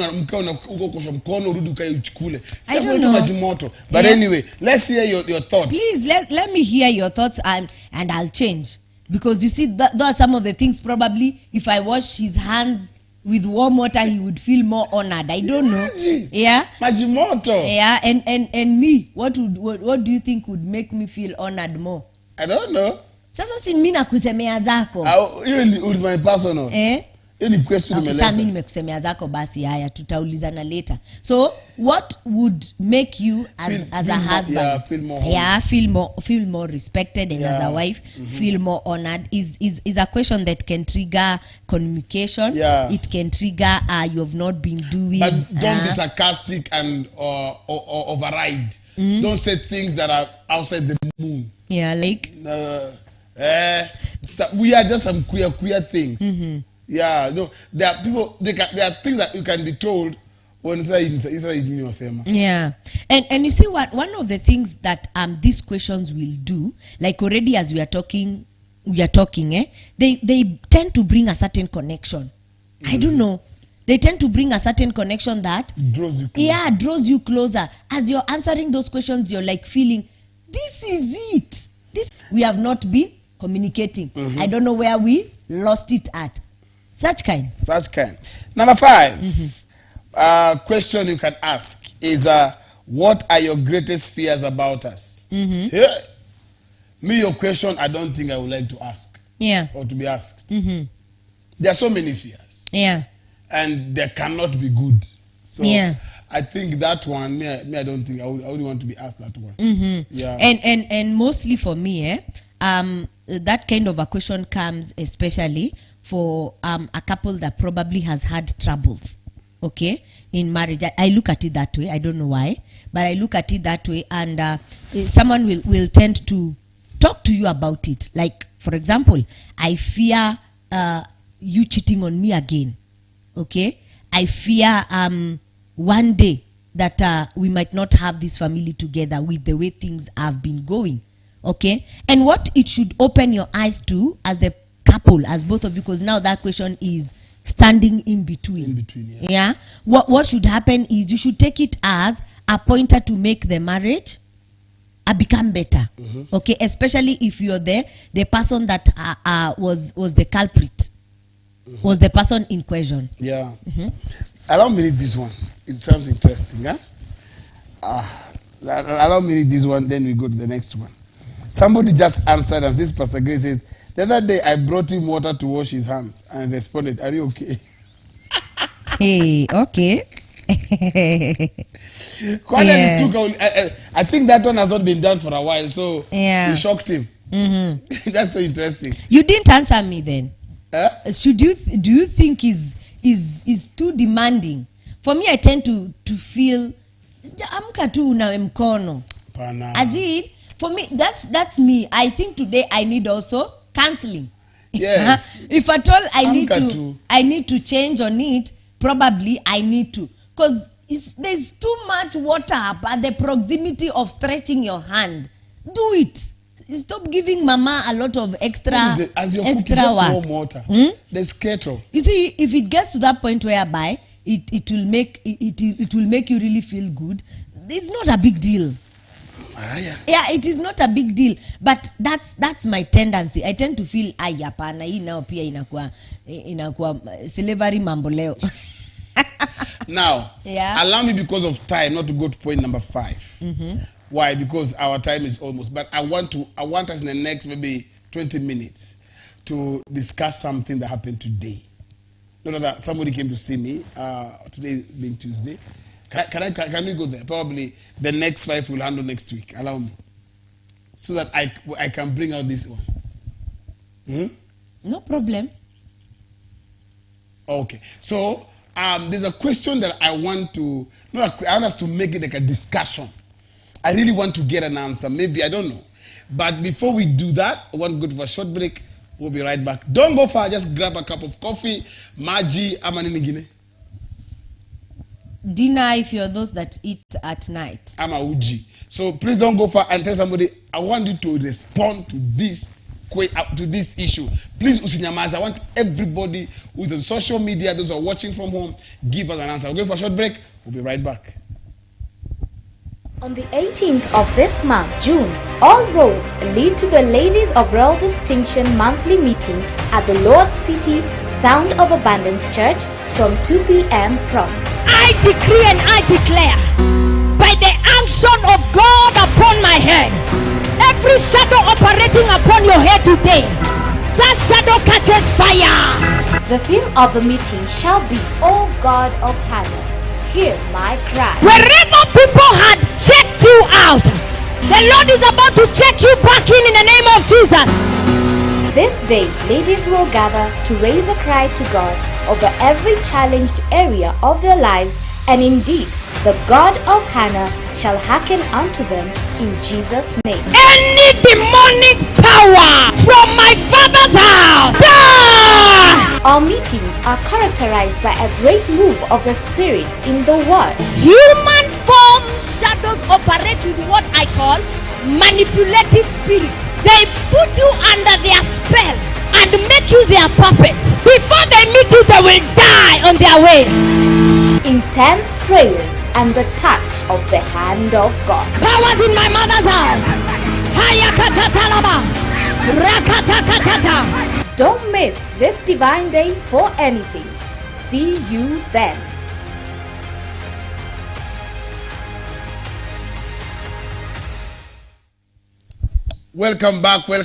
uko kuosha mkono urudi ukae uchukule. Sasa kwa maji moto. But anyway, let's hear your thoughts. Please let me hear your thoughts and I'll change. Because you see, those are some of the things probably if I wash his hands with warm water, he would feel more honored. I don't know. Yeah. Maji moto. Yeah, and me, what do you think would make me feel honored more? I don't know. Sasa si mimi nakusemea zako. Hiyo is my personal. Hiyo ni question nimeleta. Sasa mimi nimekusemea zako basi haya tutaulizana later. So what would make you as a husband feel more respected, and as a wife feel more honored is a question that can trigger communication. It can trigger you have not been doing. But don't be sarcastic and or override. Don't say things that are outside the moon. Yeah, like we are just some queer things. Yeah, no, there are people. There are things that you can be told when yeah, and you see what one of the things that these questions will do, like already as we are talking, they tend to bring a certain connection. I don't know. they tend to bring a certain connection that Draws you closer. yeah, draws you closer. As you're answering those questions, you're like feeling, this is it. This we have not been communicating. I don't know where we lost it at. Such kind. Number 5, question you can ask is, what are your greatest fears about us? Yeah. Me, your question, I don't think I would like to ask. Yeah. Or to be asked. There are so many fears. Yeah. And they cannot be good. So Yeah. I think that one, me, I don't think I would want to be asked that one. Yeah. And mostly for me, that kind of a question comes especially for a couple that probably has had troubles, okay, in marriage. I look at it that way. I don't know why, but I look at it that way, and someone will tend to talk to you about it. Like, for example, I fear you cheating on me again, okay? I fear one day that we might not have this family together with the way things have been going, okay? And what it should open your eyes to as the couple, as both of you, because now that question is standing in between. In between, yeah. Yeah. What should happen is you should take it as a pointer to make the marriage become better. Okay, especially if you're the person that was the culprit, was the person in question. Yeah. Allow me read this one. It sounds interesting, huh? Allow me read this one, then we go to the next one. Somebody just answered us. This Pastor Grace says, the other day I brought him water to wash his hands and responded, are you okay? Hey, okay. I think that one has not been done for a while, so Yeah. we shocked him. That's so interesting. You didn't answer me then. Huh? Do you think is too demanding? For me, I tend to feel amka tu una mkono. Pana. As in, for me, that's me. I think today I need also counseling. Yes. If at all Amka I need to change on it, probably I need to, because there's too much water at the proximity of stretching your hand. Do it. Stop giving mama a lot of extra as you're cooking, extra just work. warm water. There's kettle. You see, if it gets to that point whereby it will make you really feel good, it's not a big deal. Yeah, it is not a big deal, but that's my tendency. I tend to feel hapana, hii nao pia inakuwa slavery mambo leo. Now, Yeah. allow me, because of time, not to go to point number 5. Why? Because our time is almost. But I want us in the next maybe 20 minutes to discuss something that happened today. Not that somebody came to see me today being Tuesday. Can we go there? Probably the next 5 we'll handle next week. Allow me, so that I can bring out this one. No problem. Okay. So there's a question that I want us to make it like a discussion. I really want to get an answer. Maybe, I don't know. But before we do that, I want to go to a short break. We'll be right back. Don't go far. Just grab a cup of coffee, maji, ama nini ngine. Dinner if you're those that eat at night. Ama uji. So please don't go far and tell somebody, I want you to respond to this issue. Please usinyamaze. I want everybody who's on social media, those who are watching from home, give us an answer. We're going for a short break. We'll be right back. On the 18th of this month, June, all roads lead to the Ladies of Royal Distinction monthly meeting at the Lord's City Sound of Abundance Church from 2 p.m. prompt. I decree and I declare, by the unction of God upon my head, every shadow operating upon your head today, that shadow catches fire. The theme of the meeting shall be, O God of Hannah, hear my cry. Wherever people had checked you out, the Lord is about to check you back in the name of Jesus. This day, ladies will gather to raise a cry to God over every challenged area of their lives, and indeed, the God of Hannah shall hearken unto them in Jesus' name. Any demonic power from my father's house, die! Our meetings are characterized by a great move of the Spirit in the Word. Human form shadows operate with what I call manipulative spirits. They put you under their spell and make you their puppets. Before they meet you, they will die on their way. Intense prayers and the touch of the hand of God. Powers in my mother's house. Hayakatatalaba. Rakatakatata. Don't miss this divine day for anything. See you then. Welcome back. We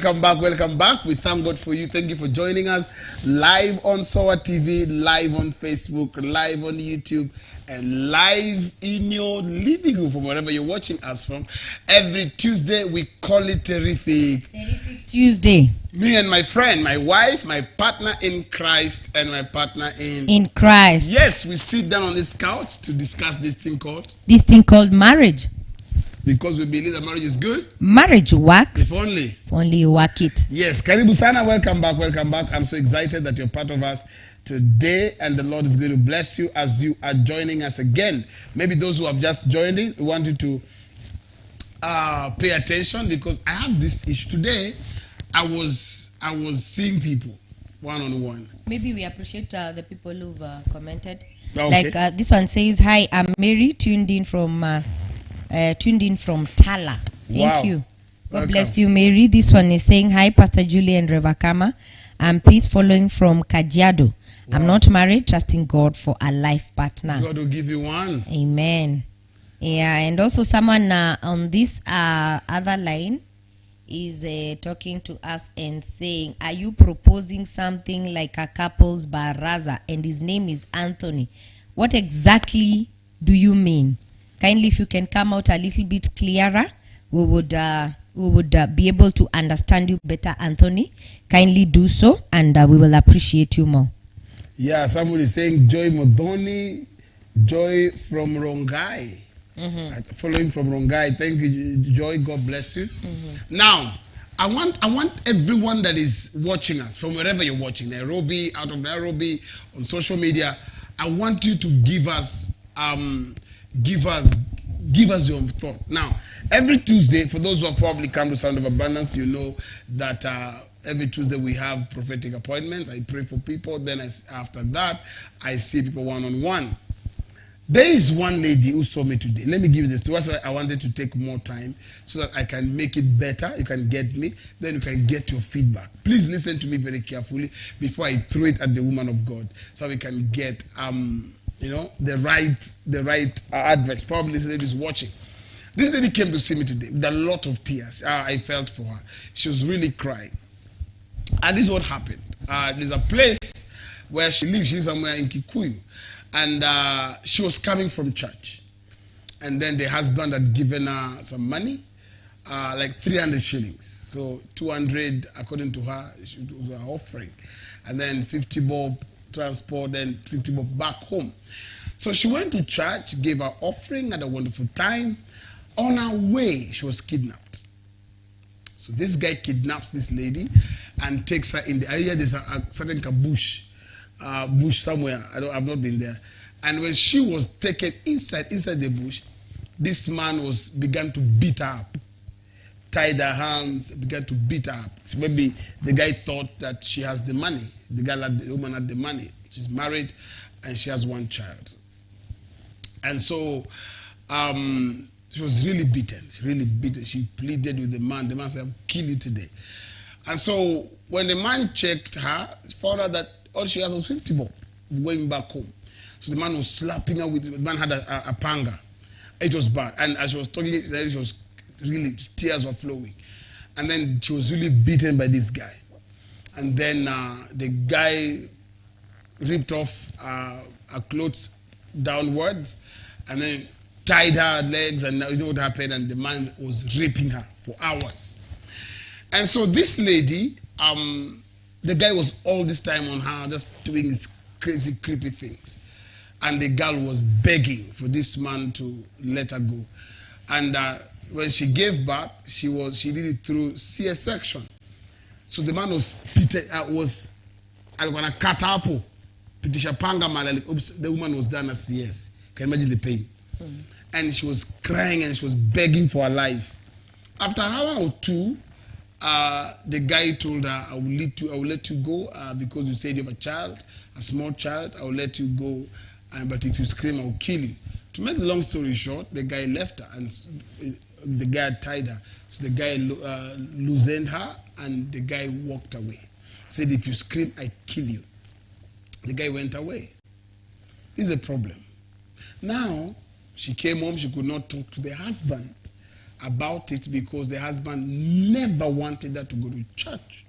thank God for you. Thank you for joining us live on Sower TV, live on Facebook, live on YouTube, and live in your living room from wherever you're watching us from. Every Tuesday, we call it Terrific Tuesday. Me and my friend, my wife, my partner in Christ, and my partner In Christ. Yes, we sit down on this couch to discuss this thing called Marriage. Because we believe that marriage is good. Marriage works. If only. Only you work it. Yes, Karibu Sana, welcome back. I'm so excited that you're part of us today, and the Lord is going to bless you as you are joining us again. Maybe those who have just joined in, we want you to pay attention, because I have this issue. Today, I was seeing people one-on-one. Maybe we appreciate the people who've commented. Okay. Like this one says, "Hi, I'm Mary, tuned in from Tala." Thank you. God Welcome. bless you, Mary. This one is saying, "Hi, Pastor Juliet and Rev Akama. I'm peace following from Kajiado. I'm not married, trusting God for a life partner." God will give you one. Amen. Yeah, and also someone on this other line is talking to us and saying, "Are you proposing something like a couple's baraza? And his name is Anthony. What exactly do you mean? Kindly, if you can come out a little bit clearer, we would be able to understand you better, Anthony. Kindly do so, and we will appreciate you more." Yeah, somebody is saying Joy Modoni, Joy from Rongai. Following from Rongai. Thank you, Joy. God bless you. Now, I want everyone that is watching us from wherever you're watching, Nairobi, out of Nairobi, on social media. I want you to give us your thought. Now, every Tuesday, for those who have probably come to Sound of Abundance, you know that every Tuesday we have prophetic appointments. I pray for people. Then after that, I see people one-on-one. There is one lady who saw me today. Let me give you this. That's why I wanted to take more time so that I can make it better. You can get me. Then you can get your feedback. Please listen to me very carefully before I throw it at the woman of God, so we can get the right advice. Probably this lady is watching. This lady came to see me today with a lot of tears. I felt for her. She was really crying. And this is what happened. There's a place where she lives. She lives somewhere in Kikuyu. And she was coming from church. And then the husband had given her some money, like 300 shillings. So 200, according to her, it was her offering. And then 50 bob transport, then 50 bob back home. So she went to church, gave her offering, had a wonderful time. On her way, she was kidnapped. So this guy kidnaps this lady and takes her in the area. There's a certain bush somewhere. I've not been there. And when she was taken inside the bush, this man began to beat her up, tied her hands, began to beat her up. So maybe the guy thought that she has the money. The woman had the money. She's married and she has one child. And so she was really beaten. She pleaded with the man. The man said, "I'll kill you today." And so when the man checked her, found out that all she has was 50 bob going back home. So the man was slapping her the man had a panga. It was bad. And as she was talking, she was really, tears were flowing. And then she was really beaten by this guy. And then the guy ripped off her clothes downwards and then tied her legs, and you know what happened, and the man was raping her for hours. And so this lady, the guy was all this time on her, just doing his crazy, creepy things. And the girl was begging for this man to let her go. And when she gave birth, she did it through C-section. So the man was gonna cut apple. The woman was done as CS. Can you imagine the pain? And she was crying and she was begging for her life. After an hour or two, The guy told her, I will let you go because you said you have a small child. I will let you go, but if you scream, I will kill you. To make the long story short, the guy left her, and the guy tied her. So the guy loosened her, and the guy walked away. Said, if you scream, I kill you. The guy went away. This is a problem. Now, she came home, she could not talk to the husband about it because the husband never wanted her to go to church.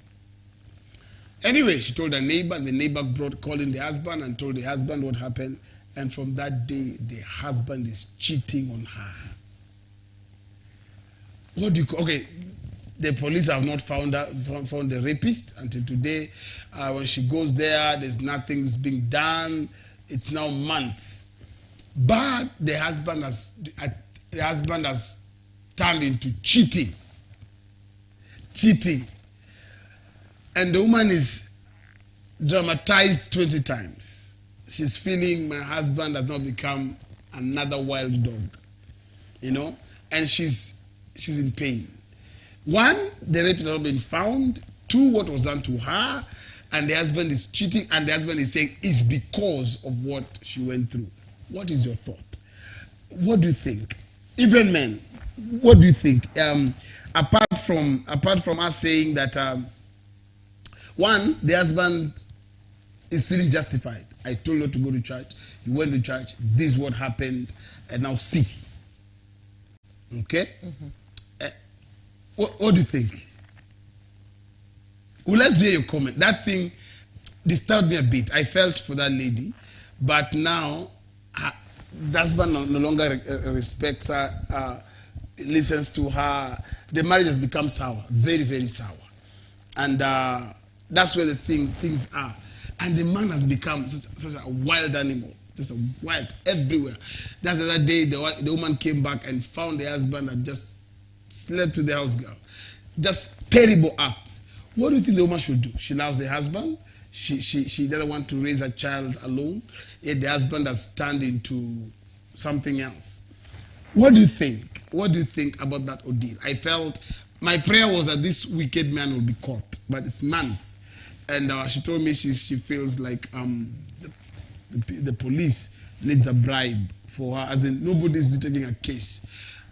Anyway, she told her neighbor, and the neighbor called in the husband and told the husband what happened. And from that day, the husband is cheating on her. What do you call? Okay, the police have not found the rapist until today. When she goes there, there's nothing's being done. It's now months. But the husband has turned into cheating. Cheating. And the woman is dramatized 20 times. She's feeling my husband has not become another wild dog. You know? And she's in pain. One, the rapist has not been found. Two, what was done to her. And the husband is cheating, and the husband is saying it's because of what she went through. What is your thought? What do you think? Even men, what do you think? Apart from us saying that, one, the husband is feeling justified. I told her to go to church. You went to church. This is what happened, and now see. Okay? Mm-hmm. What do you think? Well, let's hear your comment. That thing disturbed me a bit. I felt for that lady, but now the husband no longer respects her, listens to her. The marriage has become sour, very, very sour. And that's where the things are. And the man has become such a wild animal, just a wild everywhere. That's the other day, the woman came back and found the husband had just slept with the house girl. Just terrible acts. What do you think the woman should do? She loves the husband. She doesn't want to raise a child alone. Yet the husband has turned into something else. What do you think? What do you think about that ordeal? I felt, my prayer was that this wicked man will be caught. But it's months. And she told me she feels like the police needs a bribe for her. As in, nobody's taking a case,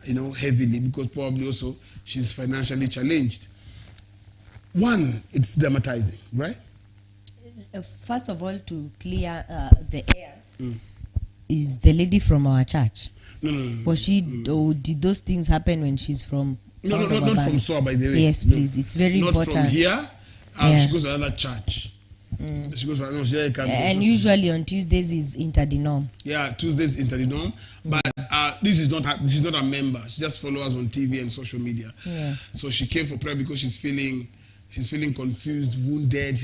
heavily, because probably also she's financially challenged. One, it's dramatizing, right? First of all, to clear the air, is the lady from our church? No. Was she, or did those things happen when she's from? Not from SOA, by the way. Yes, please. It's very important. Not from here. Yeah. She goes to another church. She goes to another and usually on Tuesdays is interdenom. Yeah, Tuesdays interdenom. But this is not a member. She just follows us on TV and social media. Yeah. So she came for prayer because she's feeling confused, wounded.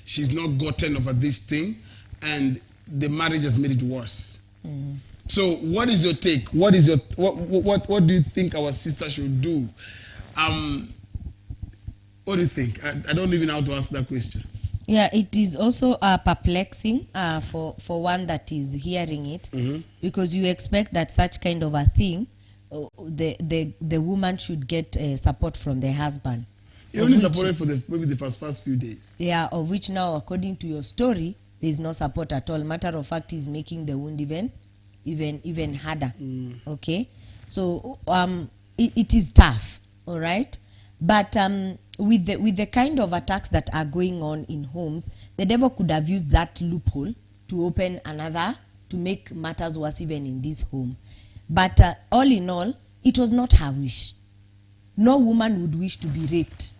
She's not gotten over this thing, and the marriage has made it worse. So what is your take? What do you think our sister should do? What do you think? I don't even know how to ask that question. Yeah, it is also perplexing for one that is hearing it, because you expect that such kind of a thing, the woman should get support from the husband. You only supported for maybe the first few days. Yeah, of which now, according to your story, there is no support at all. Matter of fact, is making the wound even harder. Okay, so it is tough. All right, but with the kind of attacks that are going on in homes, the devil could have used that loophole to open another, to make matters worse even in this home. But all in all, it was not her wish. No woman would wish to be raped.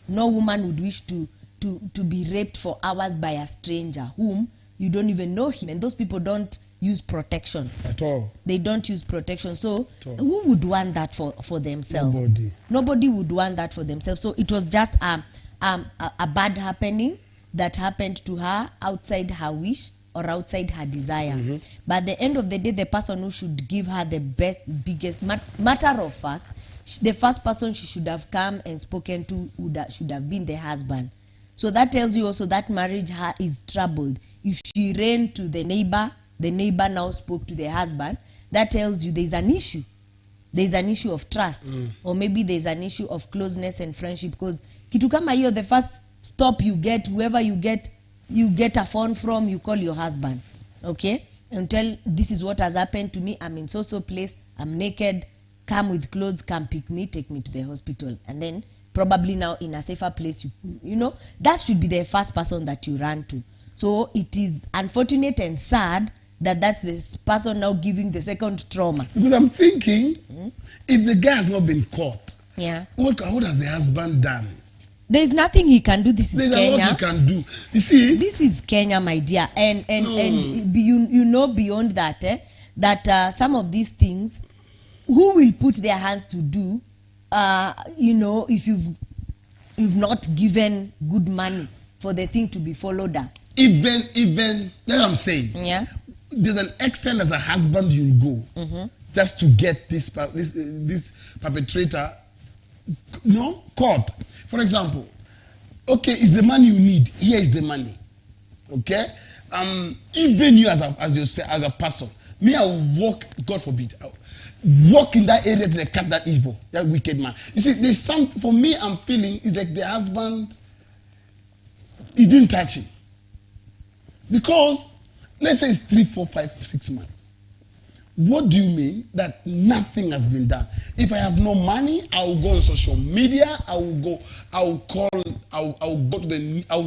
No woman would wish to be raped for hours by a stranger whom you don't even know him. And those people don't use protection. At all. They don't use protection. So who would want that for themselves? Nobody would want that for themselves. So it was just a bad happening that happened to her outside her wish or outside her desire. But at the end of the day, the person who should give her the biggest matter of fact, the first person she should have come and spoken to should have been the husband. So that tells you also that marriage is troubled. If she ran to the neighbor now spoke to the husband, that tells you there's an issue. there's an issue of trust, or maybe there's an issue of closeness and friendship. Because kitu kama hiyo, the first stop you get, whoever you get a phone from, you call your husband, okay, and tell, this is what has happened to me, I'm in so place, I'm naked, come with clothes, come pick me, take me to the hospital. And then probably now in a safer place, you know, that should be the first person that you run to. So it is unfortunate and sad that that's this person now giving the second trauma. Because I'm thinking, if the guy has not been caught, Yeah. what has the husband done? There's nothing he can do. This is There's Kenya. a lot he can do. You see? This is Kenya, my dear. And you know beyond that, that some of these things, who will put their hands to do, you know, if you've not given good money for the thing to be followed up. Even, that's what I'm saying. Yeah. There's an extent as a husband you'll go just to get this perpetrator, you know, caught. For example, okay, it's the money you need. Here is the money. Okay? Even you as a person, me, I will walk, God forbid, I'll walk in that area to cut that evil, that wicked man. You see, there's some, for me, I'm feeling it's like the husband, he didn't touch him. Because, let's say it's 3, 4, 5, 6 months. What do you mean that nothing has been done? If I have no money, I will go on social media, I will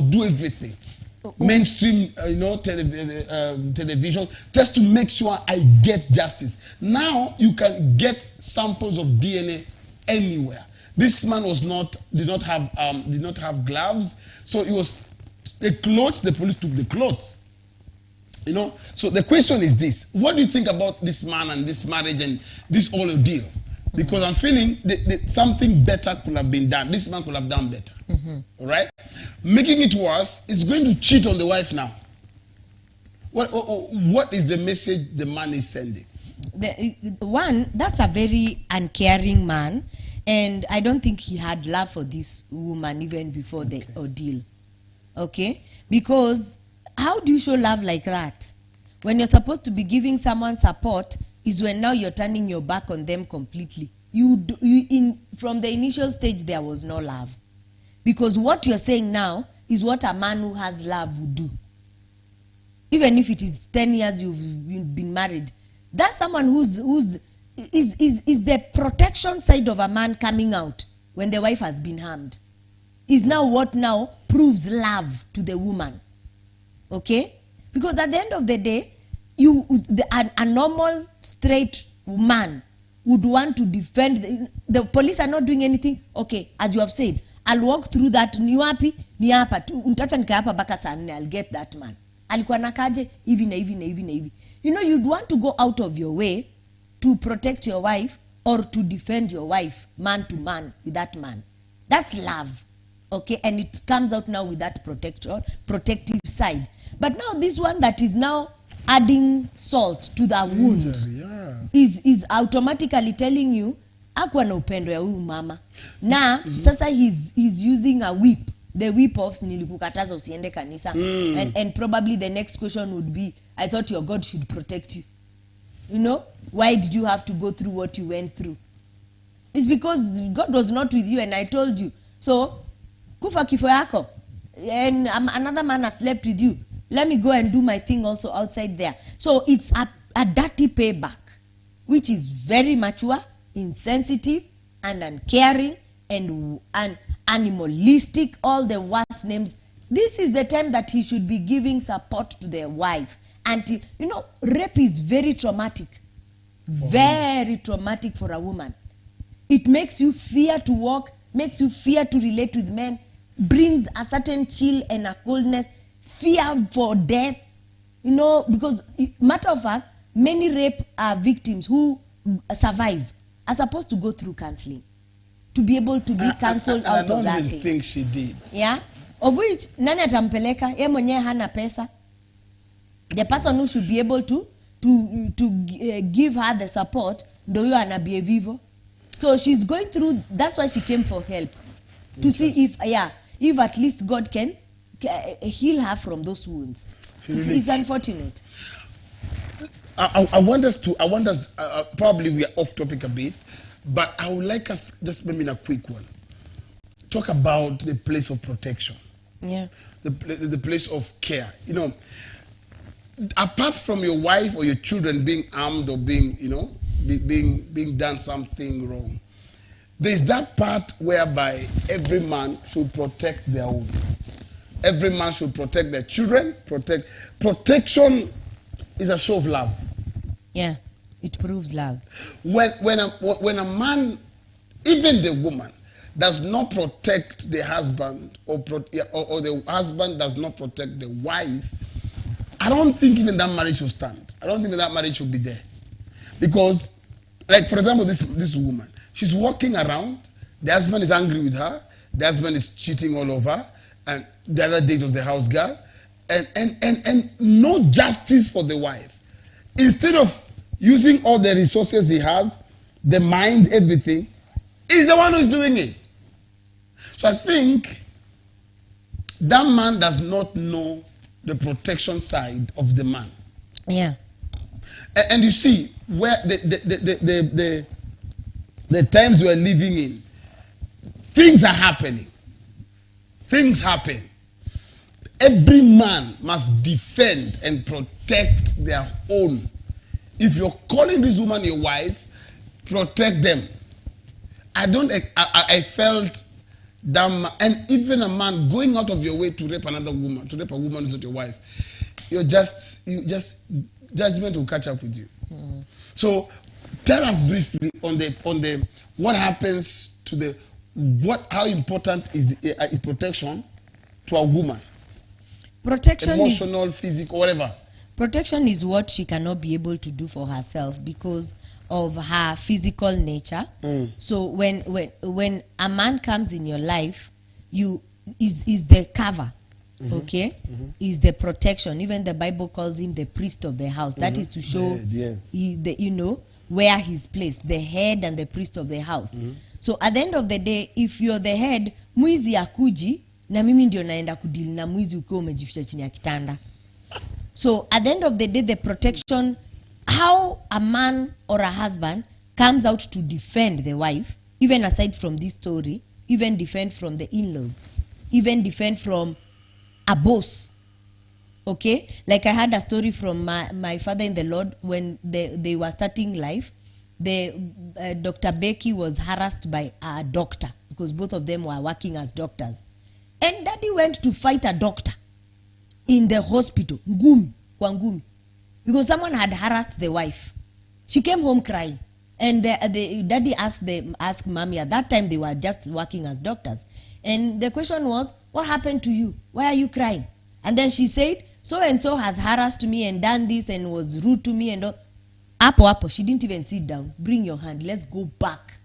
do everything. Mainstream, you know, television, just to make sure I get justice. Now you can get samples of DNA anywhere. This man did not have gloves, so it was the clothes. The police took the clothes. You know, so the question is this: what do you think about this man and this marriage and this whole deal? Because I'm feeling that something better could have been done. This man could have done better. All right? Making it worse, is going to cheat on the wife now. What is the message the man is sending? That's a very uncaring man. And I don't think he had love for this woman even before the ordeal. Okay? Because how do you show love like that? When you're supposed to be giving someone support, is when now you're turning your back on them completely. From the initial stage, there was no love. Because what you're saying now is what a man who has love would do. Even if it is 10 years you've been married, that's someone who's the protection side of a man coming out when the wife has been harmed. Is now what now proves love to the woman. Okay? Because at the end of the day, a normal straight man would want to defend. The police are not doing anything. Okay, as you have said, I'll walk through that. Ni wapi? Ni hapa. Untacha nika hapa baka saa 4. I'll get that man. Alikuwa nakaje hivi na hivi na hivi na hivi. You know, you'd want to go out of your way to protect your wife or to defend your wife man to man with that man. That's love. Okay, and it comes out now with that protective side. But now this one that is now adding salt to the wound is automatically telling you akwa na upendo ya huyu mama. Na sasa he's using a whip, the whip of nilikukataza usiende kanisa. And probably the next question would be, I thought your God should protect you. You know, why did you have to go through what you went through? It's because God was not with you, and I told you. So kufa kifo yako, and another man has slept with you. Let me go and do my thing also outside there. So it's a dirty payback, which is very mature, insensitive, and uncaring, and animalistic, all the worst names. This is the time that he should be giving support to their wife. Until, you know, rape is very traumatic. Very traumatic for a woman. It makes you fear to walk, makes you fear to relate with men, brings a certain chill and a coldness, fear for death. You know, because, matter of fact, many rape victims who survive are supposed to go through counseling to be able to be counseled out of that thing. I don't even think she did. Yeah? Of which, nani atampeleka? Ye mwenye hana pesa. The person who should be able to give her the support, do you anabie vivo. So she's going through, that's why she came for help. To see if at least God can heal her from those wounds. It's unfortunate. I want us, probably we are off topic a bit, but I would like us, just maybe in a quick one, talk about the place of protection. Yeah. The place of care. You know, apart from your wife or your children being armed or being, you know, being done something wrong, there's that part whereby every man should protect their own. Every man should protect their children. Protection is a show of love. Yeah, it proves love. When a man, even the woman, does not protect the husband, or the husband does not protect the wife, I don't think even that marriage will stand. I don't think that marriage will be there. Because, like, for example, this woman, she's walking around, the husband is angry with her, the husband is cheating all over, and the other day it was the house girl, and no justice for the wife. Instead of using all the resources he has, the mind, everything, he's the one who's doing it. So I think that man does not know the protection side of the man. Yeah. And you see, where the times we are living in, things are happening. Things happen. Every man must defend and protect their own. If you're calling this woman your wife, protect them. I felt that, and even a man going out of your way to rape another woman, to rape a woman who's not your wife, you just judgment will catch up with you. So tell us briefly on the what happens to how important is protection to a woman? Protection, emotional, physical, whatever. Protection is what she cannot be able to do for herself because of her physical nature. So when a man comes in your life, is the cover. Okay, is the protection. Even the Bible calls him the priest of the house. That is to show where he's placed, the head and the priest of the house. So at the end of the day, if you're the head, mwizi akuji na mimi ndio naenda kudili na mwizi ukiwa umejificha chini ya kitanda. So at the end of the day, the protection, how a man or a husband comes out to defend the wife, even aside from this story, even defend from the in-laws, even defend from a boss. Okay, like I had a story from my father in the Lord when they were starting life. Dr. Becky was harassed by a doctor because both of them were working as doctors, and daddy went to fight a doctor in the hospital, ngumi, because someone had harassed the wife. She came home crying, and the daddy asked mommy. At that time they were just working as doctors, and the question was, what happened to you? Why are you crying? And then she said, so and so has harassed me and done this and was rude to me and all. Apo, she didn't even sit down. Bring your hand, let's go back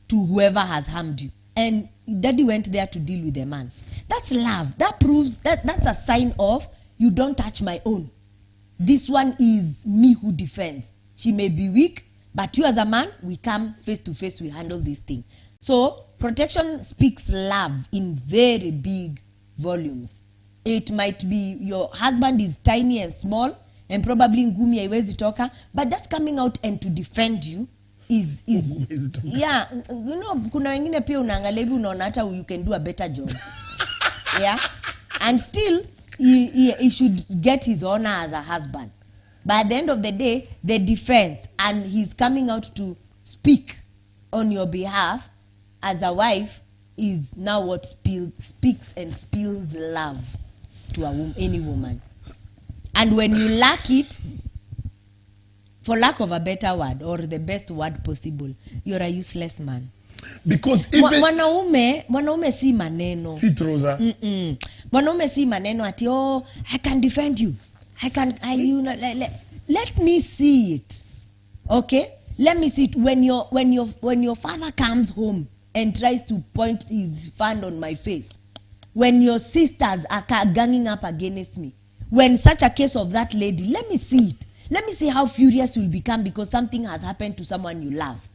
to whoever has harmed you. And daddy went there to deal with the man. That's love. That proves that's a sign of you don't touch my own. This one is me who defends. She may be weak, but you as a man, we come face to face, we handle this thing. So protection speaks love in very big volumes. It might be your husband is tiny and small and probably ngumi haiwezi toka, but just coming out and to defend you is yeah, you know, kuna wengine pia unaangalia hivi unaona hata you can do a better job. Yeah, and still he should get his honor as a husband, but at the end of the day, the defense, and he's coming out to speak on your behalf as a wife, is now what speaks and spills love to any woman. And when you lack it, for lack of a better word or the best word possible, you're a useless man. Because even mwanaume si maneno. Si trouser. Mwanaume si maneno ati I can defend you. Let me see it. Okay? Let me see it. When your father comes home and tries to point his fan on my face, when your sisters are ganging up against me, when such a case of that lady, let me see it. Let me see how furious you'll become because something has happened to someone you love.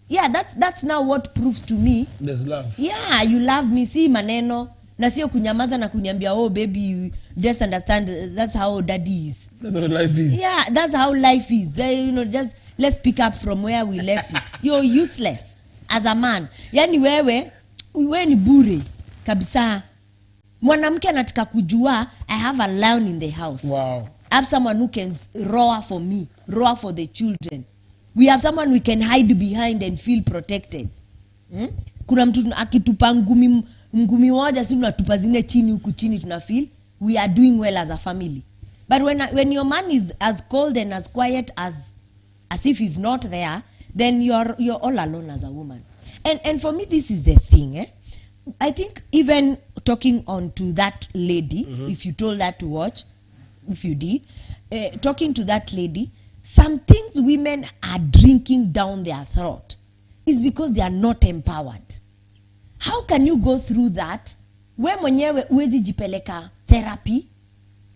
Yeah, that's now what proves to me. There's love. Yeah, you love me. See maneno. na sio kunyamaza na kuniambia oh baby just understand that's how daddy is. That's how life is. Yeah, that's how life is. Just let's pick up from where we left it. You're useless as a man. Yani wewe ni bure kabisa. Mwanamke anataka kujua I have a lion in the house. Wow. I have someone who can roar for me, roar for the children. We have someone we can hide behind and feel protected. Kuna mtu akitupa ngumi moja, si tunatupa zingine chini huku chini, tuna feel we are doing well as a family. But when your man is as cold and as quiet as if he's not there, then you're all alone as a woman. And for me this is the thing, I think even talking on to that lady, if you told her to watch, if you did, talking to that lady, some things women are drinking down their throat is because they are not empowered. How can you go through that we mwenyewe uwezi jipeleka therapy,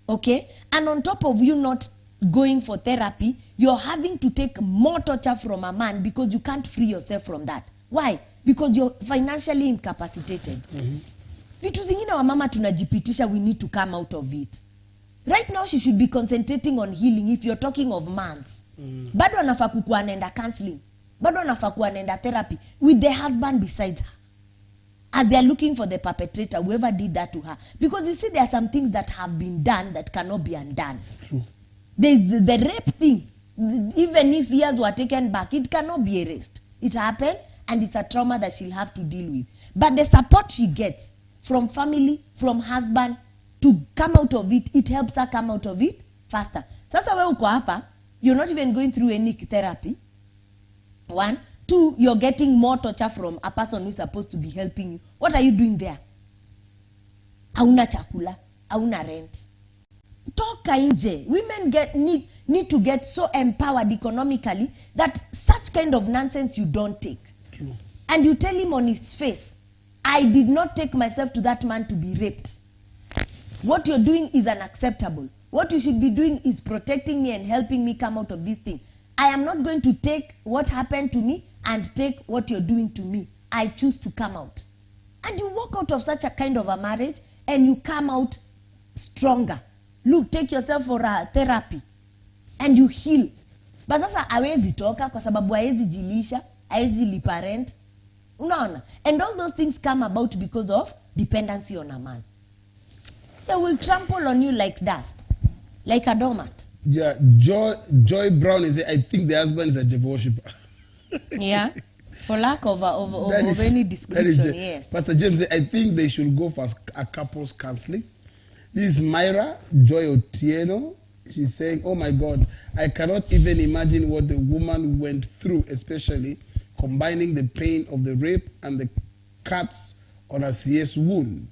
okay? And on top of you not going for therapy, you're having to take more torture from a man because you can't free yourself from that. Why? Because you're financially incapacitated. Vitu zingine wa mama tunajipitisha, we need to come out of it. Right now she should be concentrating on healing if you're talking of months. Bado anafaa kuwa anaenda counseling. Bado anafaa kuwa anaenda therapy with the husband beside her. As they are looking for the perpetrator, whoever did that to her. Because you see there are some things that have been done that cannot be undone. True. There's the rape thing. Even if years were taken back, it cannot be erased. It happened and it's a trauma that she'll have to deal with. But the support she gets from family, from husband, to come out of it, it helps her come out of it faster. Sasa we uko hapa, you're not even going through any therapy. 1, 2, you're getting more torture from a person who's supposed to be helping you. What are you doing there? Hauna chakula, hauna rent. Toka nje. Women need to get so empowered economically that such kind of nonsense you don't take. True. And you tell him on his face, I did not take myself to that man to be raped. What you're doing is unacceptable. What you should be doing is protecting me and helping me come out of this thing. I am not going to take what happened to me and take what you're doing to me. I choose to come out. And you walk out of such a kind of a marriage and you come out stronger. Look, take yourself for a therapy and you heal. But sasa hawezi toka kwa sababu hawezi jilisha, hawezi lipa rent. Unaona? And all those things come about because of dependency on a man. They will trample on you like dust, like a doormat. Yeah, Joy Brown is. I think the husband is a devil worshipper. Yeah, for lack of any description. Yes. Pastor James, I think they should go for a couples counseling. This is Myra Joy Otieno. She's saying, "Oh my God, I cannot even imagine what the woman went through, especially combining the pain of the rape and the cuts on her CS wound.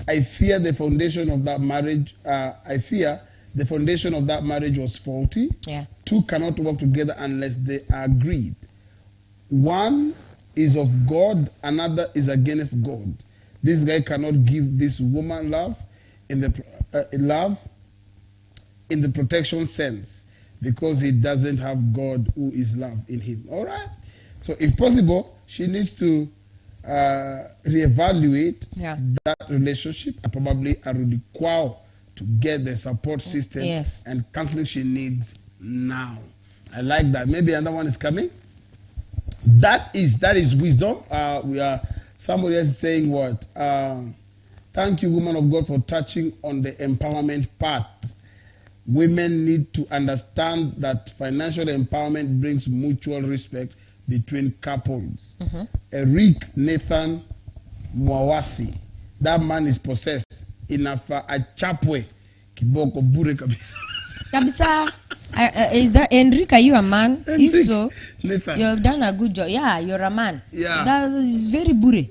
I fear the foundation of that marriage. The foundation of that marriage was faulty. Yeah. 2 cannot work together unless they are agreed. 1 is of God, another is against God. This guy cannot give this woman love in the protection sense because he doesn't have God who is love in him." All right. So if possible, she needs to reevaluate that relationship and probably arudi kwao to get the support system and counseling she needs now. I like that. Maybe another one is coming. That is wisdom. We are somebody else saying what? Thank you, woman of God, for touching on the empowerment part. Women need to understand that financial empowerment brings mutual respect between couples. Eric Nathan Mwawasi. That man is possessed. Inafa achapwe kiboko bure kabisa. Kabisa. Is that Enrique? Are you a man? Enrique, If so, Nathan, you have done a good job. Yeah, you're a man. Yeah. That is very bure.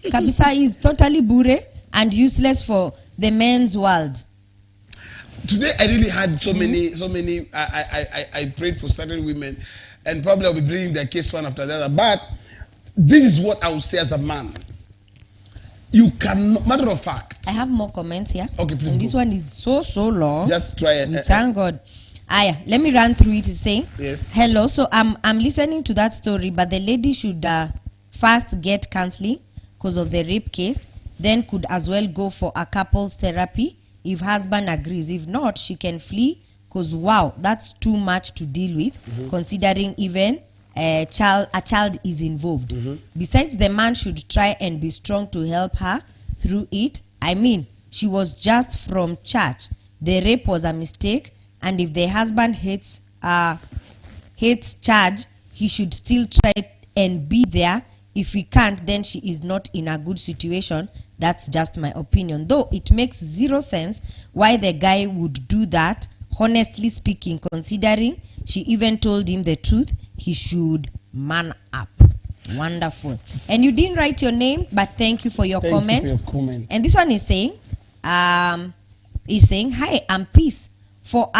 Kabisa is totally bure and useless for the men's world. Today I really had so many. I prayed for certain women, and probably I'll be bringing their case one after the other. But this is what I would say as a man. You cannot, matter of fact. I have more comments here. Okay, please. And this one is so long. Just try it. Thank God. Let me run through it. It's saying, yes. Hello. So I'm listening to that story, but the lady should first get counseling because of the rape case. then could as well go for a couples therapy if husband agrees. If not, she can flee, because wow, that's too much to deal with, considering even a child is involved. Besides, the man should try and be strong to help her through it. I mean, she was just from church. The rape was a mistake, and if the husband hates church, he should still try and be there. If he can't, then she is not in a good situation. That's just my opinion, though it makes zero sense why the guy would do that, honestly speaking, considering she even told him the truth. He should man up. Wonderful. And you didn't write your name, but thank you for your comment. And this one is saying, hi, I'm Peace. For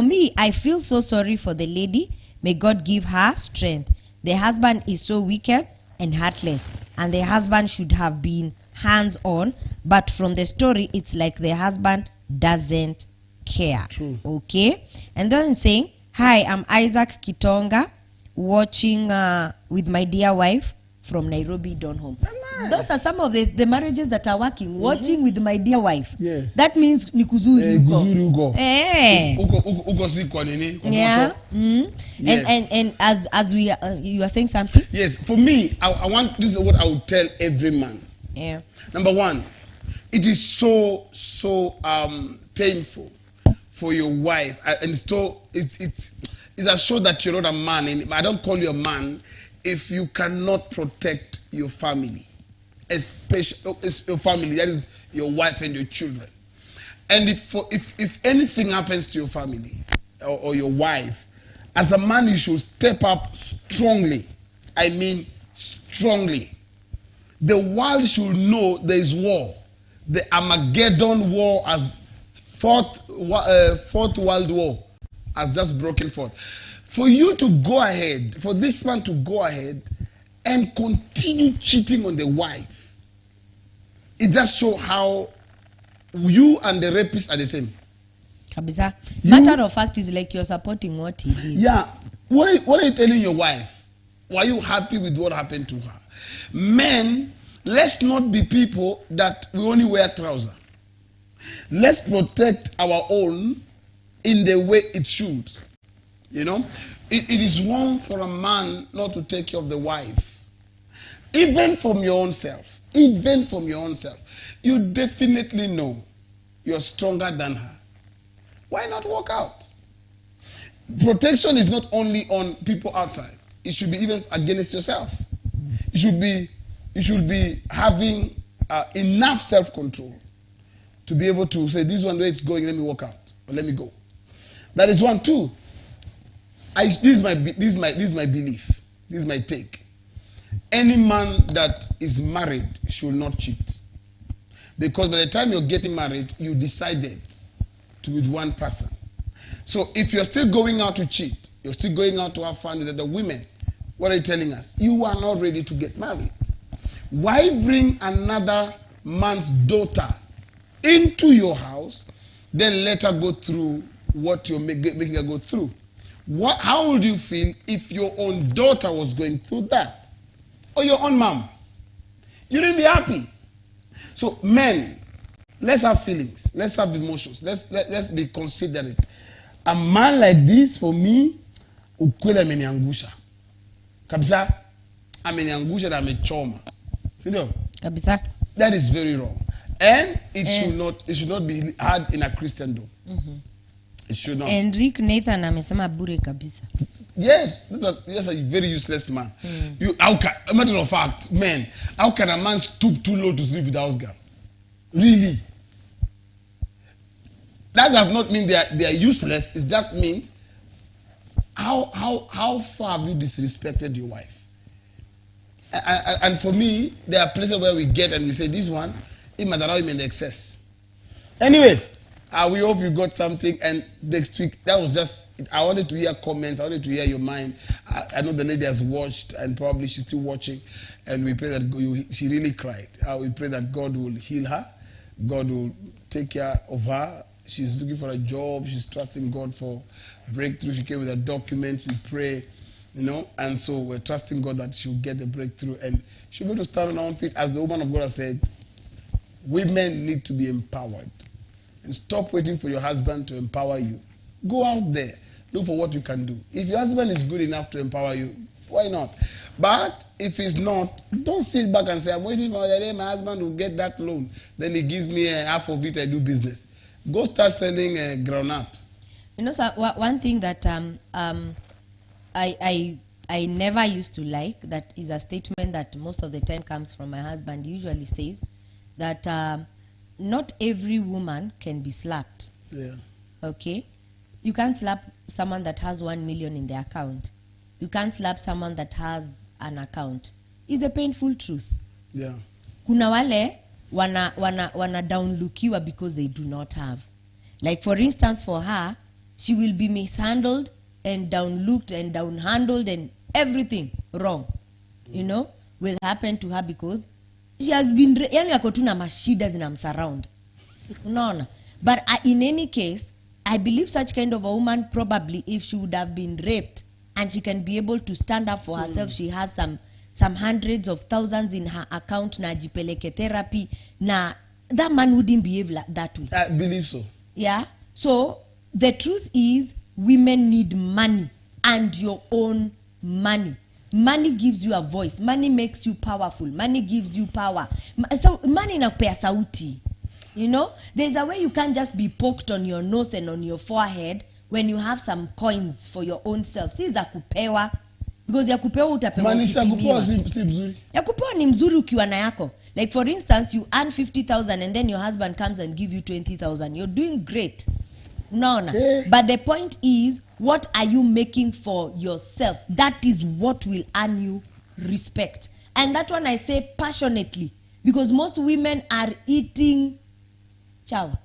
me, I feel so sorry for the lady. May God give her strength. The husband is so wicked and heartless, and the husband should have been hands-on, but from the story, it's like the husband doesn't care. True. Okay? And then saying, hi, I'm Isaac Kitonga, watching with my dear wife from Nairobi, Donholm. Those are some of the marriages that are working. Watching with my dear wife. Yes. That means ni kuzuri uko. Uko si kwa nini? Kwa Yeah. moto. Yes. And as we you are saying something? Yes. For me, I want, this is what I would tell every man. Yeah. Number one, it is so painful for your wife, and so it's a show that you're not a man. And I don't call you a man if you cannot protect your family, especially your family, that is your wife and your children. And if anything happens to your family or your wife, as a man, you should step up strongly. I mean, strongly. The world should know there is war. The Armageddon war, as fourth World War has just broken forth. For you to go ahead, for this man to go ahead and continue cheating on the wife, it just shows how you and the rapist are the same. Kabisa. Matter of fact is like you're supporting what he did. Yeah. What are you telling your wife? Were you happy with what happened to her? Men, let's not be people that we only wear trousers. Let's protect our own in the way it should. You know, it is wrong for a man not to take care of the wife. Even from your own self. Even from your own self. You definitely know you're stronger than her. Why not walk out? Protection is not only on people outside. It should be even against yourself. You should be having enough self-control to be able to say, this one way it's going, let me walk out, or let me go. That is one. Two, this is my belief. This is my take. Any man that is married should not cheat. Because by the time you're getting married, you decided to be with one person. So if you're still going out to cheat, you're still going out to have fun with other women, what are you telling us? You are not ready to get married. Why bring another man's daughter into your house, then let her go through what you're making her go through? How would you feel if your own daughter was going through that? Or your own mom? You didn't be happy. So men, let's have feelings. Let's have emotions. Let's be considerate. A man like this, for me, ukweli ameniangusha. Kabisa, ameniangusha na amechoma. Sindio? Kabisa. That is very wrong. And it should not be had in a Christendom. It should not. And Rick Nathan amesema bure kabisa. Yes, that's a very useless man. A matter of fact, man, how can a man stoop too low to sleep with a house girl? Really? That does not mean they are useless. It just means how far have you disrespected your wife? And for me, there are places where we get and we say, this one, it might allow him in the excess. Anyway, we hope you got something. And next week, that was just, I wanted to hear comments. I wanted to hear your mind. I know the lady has watched and probably she's still watching. And we pray that she really cried. We pray that God will heal her. God will take care of her. She's looking for a job. She's trusting God for breakthrough. She came with her documents. We pray, and so we're trusting God that she'll get the breakthrough and she'll be able to stand on her own feet. As the woman of God has said, Women need to be empowered. And stop waiting for your husband to empower you. Go out there. Look for what you can do. If your husband is good enough to empower you, why not? But if he's not, don't sit back and say, I'm waiting for the day my husband will get that loan. Then he gives me half of it, I do business. Go start selling granite. You know, sir, one thing that I never used to like, that is a statement that most of the time comes from my husband. He usually says that not every woman can be slapped. Yeah. Okay? You can't slap someone that has 1 million in their account. You can't slap someone that has an account. It's the painful truth. Yeah. Kuna wale wana downlookiwa because they do not have. Like for instance, for her, she will be mishandled and downlooked and downhandled and everything wrong, you know, will happen to her because she has been, yani ako tu na mashida zinamsurround. Unaona? But in any case, I believe such kind of a woman, probably if she would have been raped and she can be able to stand up for herself, she has some hundreds of thousands in her account, na jipeleke therapy, na that man wouldn't behave like that way. I believe so. Yeah. So the truth is, women need money, and your own money. Money gives you a voice. Money makes you powerful. Money gives you power. So money inakupea sauti. You know, there's a way you can't just be poked on your nose and on your forehead when you have some coins for your own self. Si za kupewa. Because ya kupewa utapewa. Manisha kupewa si mzuri. Ya kupewa ni mzuri ukiwa na yako. Like for instance, you earn 50,000 and then your husband comes and give you 20,000. You're doing great. No. But the point is, what are you making for yourself? That is what will earn you respect. And that one I say passionately. Because most women are eating chow.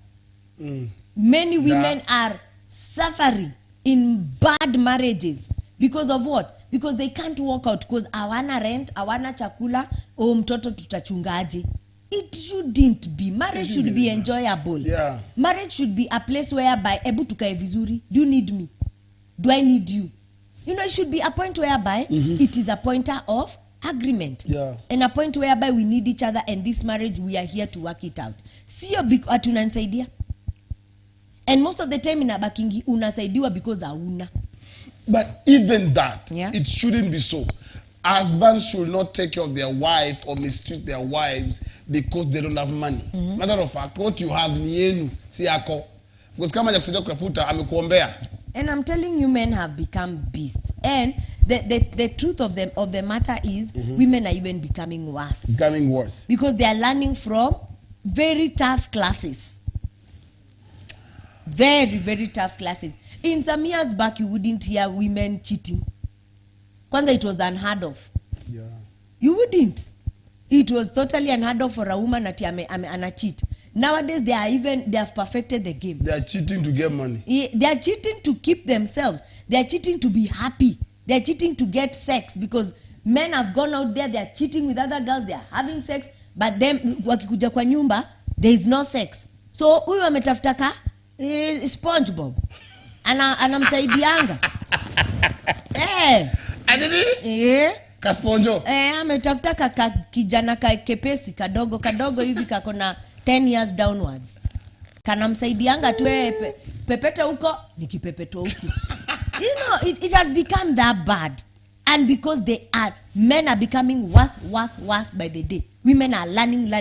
Many women are suffering in bad marriages. Because of what? Because they can't walk out. Because awana rent, awana chakula, mtoto tutachungaje. It shouldn't be. Marriage should be enjoyable. Yeah. Marriage should be a place whereby ebu tukae vizuri. Do you need me? Do I need you? You know, it should be a point whereby it is a pointer of agreement. Yeah. And a point whereby we need each other, and this marriage, we are here to work it out. Sio atunansaidia. And most of the time inabakingi unasaidiwa because hauna. But even that, Yeah. it shouldn't be so. Husbands should not take care of their wife or mistreat their wives because they don't have money. Matter of fact, what you have ni yenu, si yako. Because kama jakusaidia kutafuta, amekuombea. And I'm telling you, men have become beasts. And the truth of the matter is, women are even becoming worse. Becoming worse. Because they are learning from very tough classes. Very, very tough classes. In some years back, you wouldn't hear women cheating. Kwanza, it was unheard of. Yeah. You wouldn't. It was totally unheard of for a woman that ana cheat. Nowadays, they have perfected the game. They are cheating to get money. They are cheating to keep themselves. They are cheating to be happy. They are cheating to get sex, because men have gone out there, they are cheating with other girls, they are having sex, but then wakikuja kwa nyumba, there is no sex. So huyu ametafuta ka SpongeBob. Anamsaidianga. Adidi? Kasponjo. Ametafuta ka kijana ka kepesi kadogo hivi kakona 10 years downwards. Kanamsaidianga tu pepeta huko nikipepeto huko. You know, it has become that bad. And because men are becoming worse by the day. Women are learning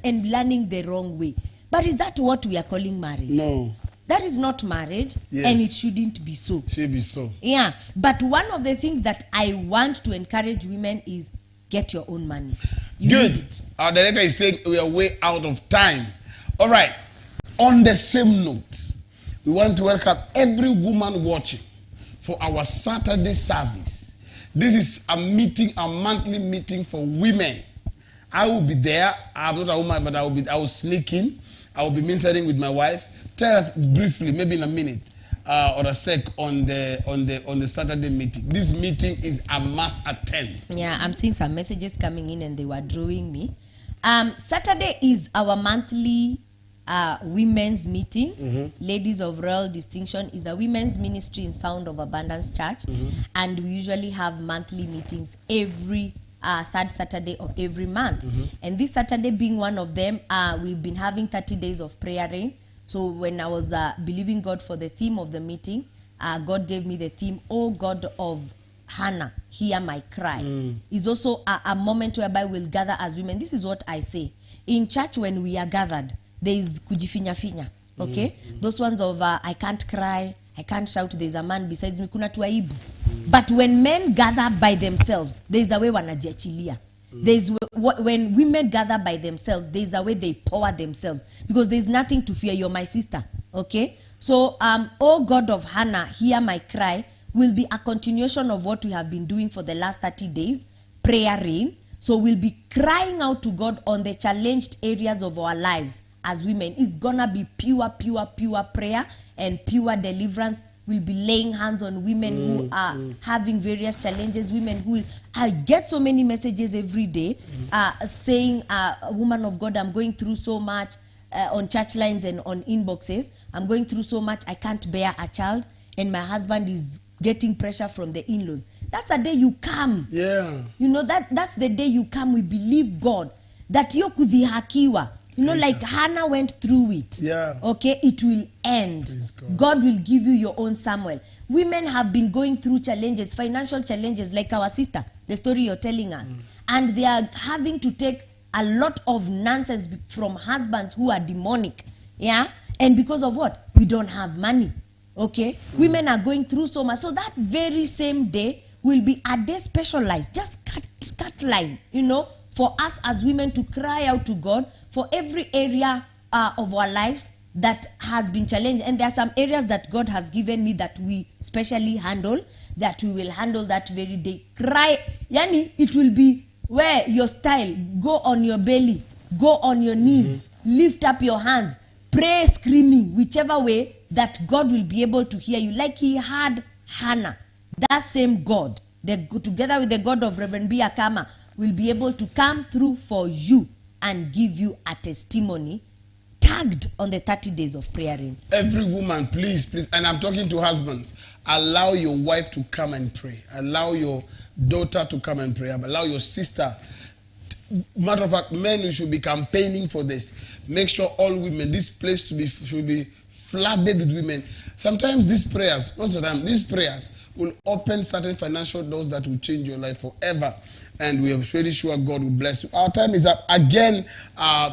and learning the wrong way. But is that what we are calling marriage? No. That is not marriage. Yes. And it shouldn't be so. Should be so. Yeah. But one of the things that I want to encourage women is get your own money. You Good. need it. Our director is saying we are way out of time. All right. On the same note, we want to welcome every woman watching for our Saturday service. This is a monthly meeting for women. I will be there. I'm not a woman, but I will sneak in. I will be ministering with my wife. Tell us briefly, maybe in a minute or a sec, on the Saturday meeting. This meeting is a must attend. Yeah, I'm seeing some messages coming in and they were drawing me. Saturday is our monthly women's meeting. Ladies of Royal Distinction is a women's ministry in Sound of Abundance Church. And we usually have monthly meetings every third Saturday of every month. And this Saturday being one of them, we've been having 30 days of prayer rain. So when I was believing God for the theme of the meeting, God gave me the theme, "Oh God of Hannah, hear my cry." It's also a moment whereby we'll gather as women. This is what I say. In church, when we are gathered, there is kujifinya finya. Okay? Those ones of, I can't cry, I can't shout, there's a man besides me, kuna tuaibu. But when men gather by themselves, there's a way wanajiachilia. There's when women gather by themselves, there's a way they power themselves. Because there's nothing to fear. You're my sister. Okay? So, "Oh God of Hannah, hear my cry" will be a continuation of what we have been doing for the last 30 days, prayer rain. So we'll be crying out to God on the challenged areas of our lives as women. It's gonna be pure prayer and pure deliverance. We'll be laying hands on women who are having various challenges, women who I get so many messages every day saying, "Woman of God, I'm going through so much," on church lines and on inboxes. "I'm going through so much, I can't bear a child, and my husband is getting pressure from the in-laws." That's the day you come. Yeah. You know, that's the day you come. We believe God that yo kudhihakiwa. You know, like Hannah went through it. Yeah. Okay, it will end. God will give you your own Samuel. Women have been going through challenges, financial challenges, like our sister, the story you're telling us. And they are having to take a lot of nonsense from husbands who are demonic. Yeah? And because of what? We don't have money. Okay? Women are going through so much. So that very same day will be a day specialized. Just cut line, you know, for us as women to cry out to God for every area of our lives that has been challenged. And there are some areas that God has given me that we specially handle, that we will handle that very day. Cry. Yani, it will be where your style, go on your belly, go on your knees, lift up your hands, pray screaming, whichever way that God will be able to hear you. Like he had Hannah. That same God, together with the God of Reverend B. Akama, will be able to come through for you and give you a testimony tagged on the 30 days of prayer rain. Every woman, please, and I'm talking to husbands, allow your wife to come and pray. Allow your daughter to come and pray. Allow your sister. Matter of fact, men, you should be campaigning for this. Make sure all women, this place should be flooded with women. Sometimes these prayers, most of the time, these prayers will open certain financial doors that will change your life forever. And we are really sure God will bless you. Our time is up. Again,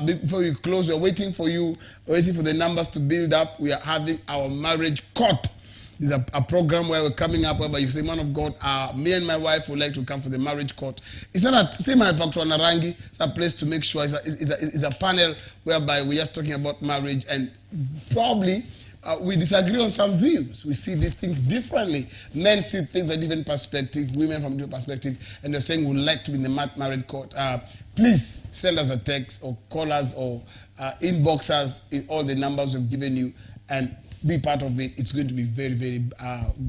before we close, we're waiting for you, waiting for the numbers to build up. We are having our marriage court. This is a program where we're coming up, whereby you say, "Man of God, me and my wife would like to come for the marriage court." It's not a same as Dr. Narangi. It's a place to make sure. It's a panel whereby we're just talking about marriage, and probably we disagree on some views. We see these things differently. Men see things from different perspective, women from different perspective, and they're saying we'd like to be in the marriage court. Please send us a text or call us or inbox us in all the numbers we've given you and be part of it. It's going to be very, very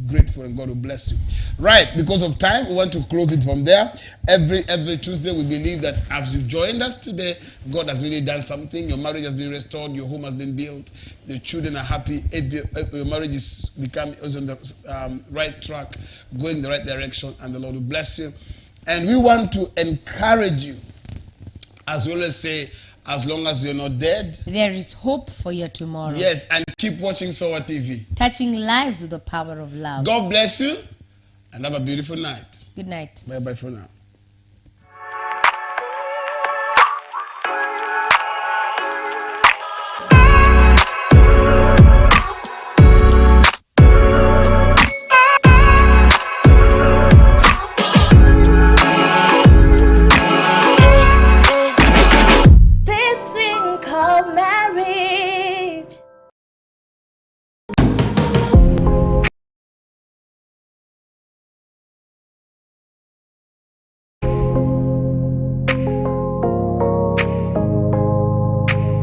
grateful, and God will bless you. Right, because of time, we want to close it from there. Every Tuesday, we believe that as you joined us today, God has really done something. Your marriage has been restored. Your home has been built. Your children are happy. Your marriage is on the right track, going the right direction, and the Lord will bless you. And we want to encourage you, as we always say, as long as you're not dead, there is hope for your tomorrow. Yes, and keep watching Sowa TV. Touching lives with the power of love. God bless you, and have a beautiful night. Good night. Bye-bye for now.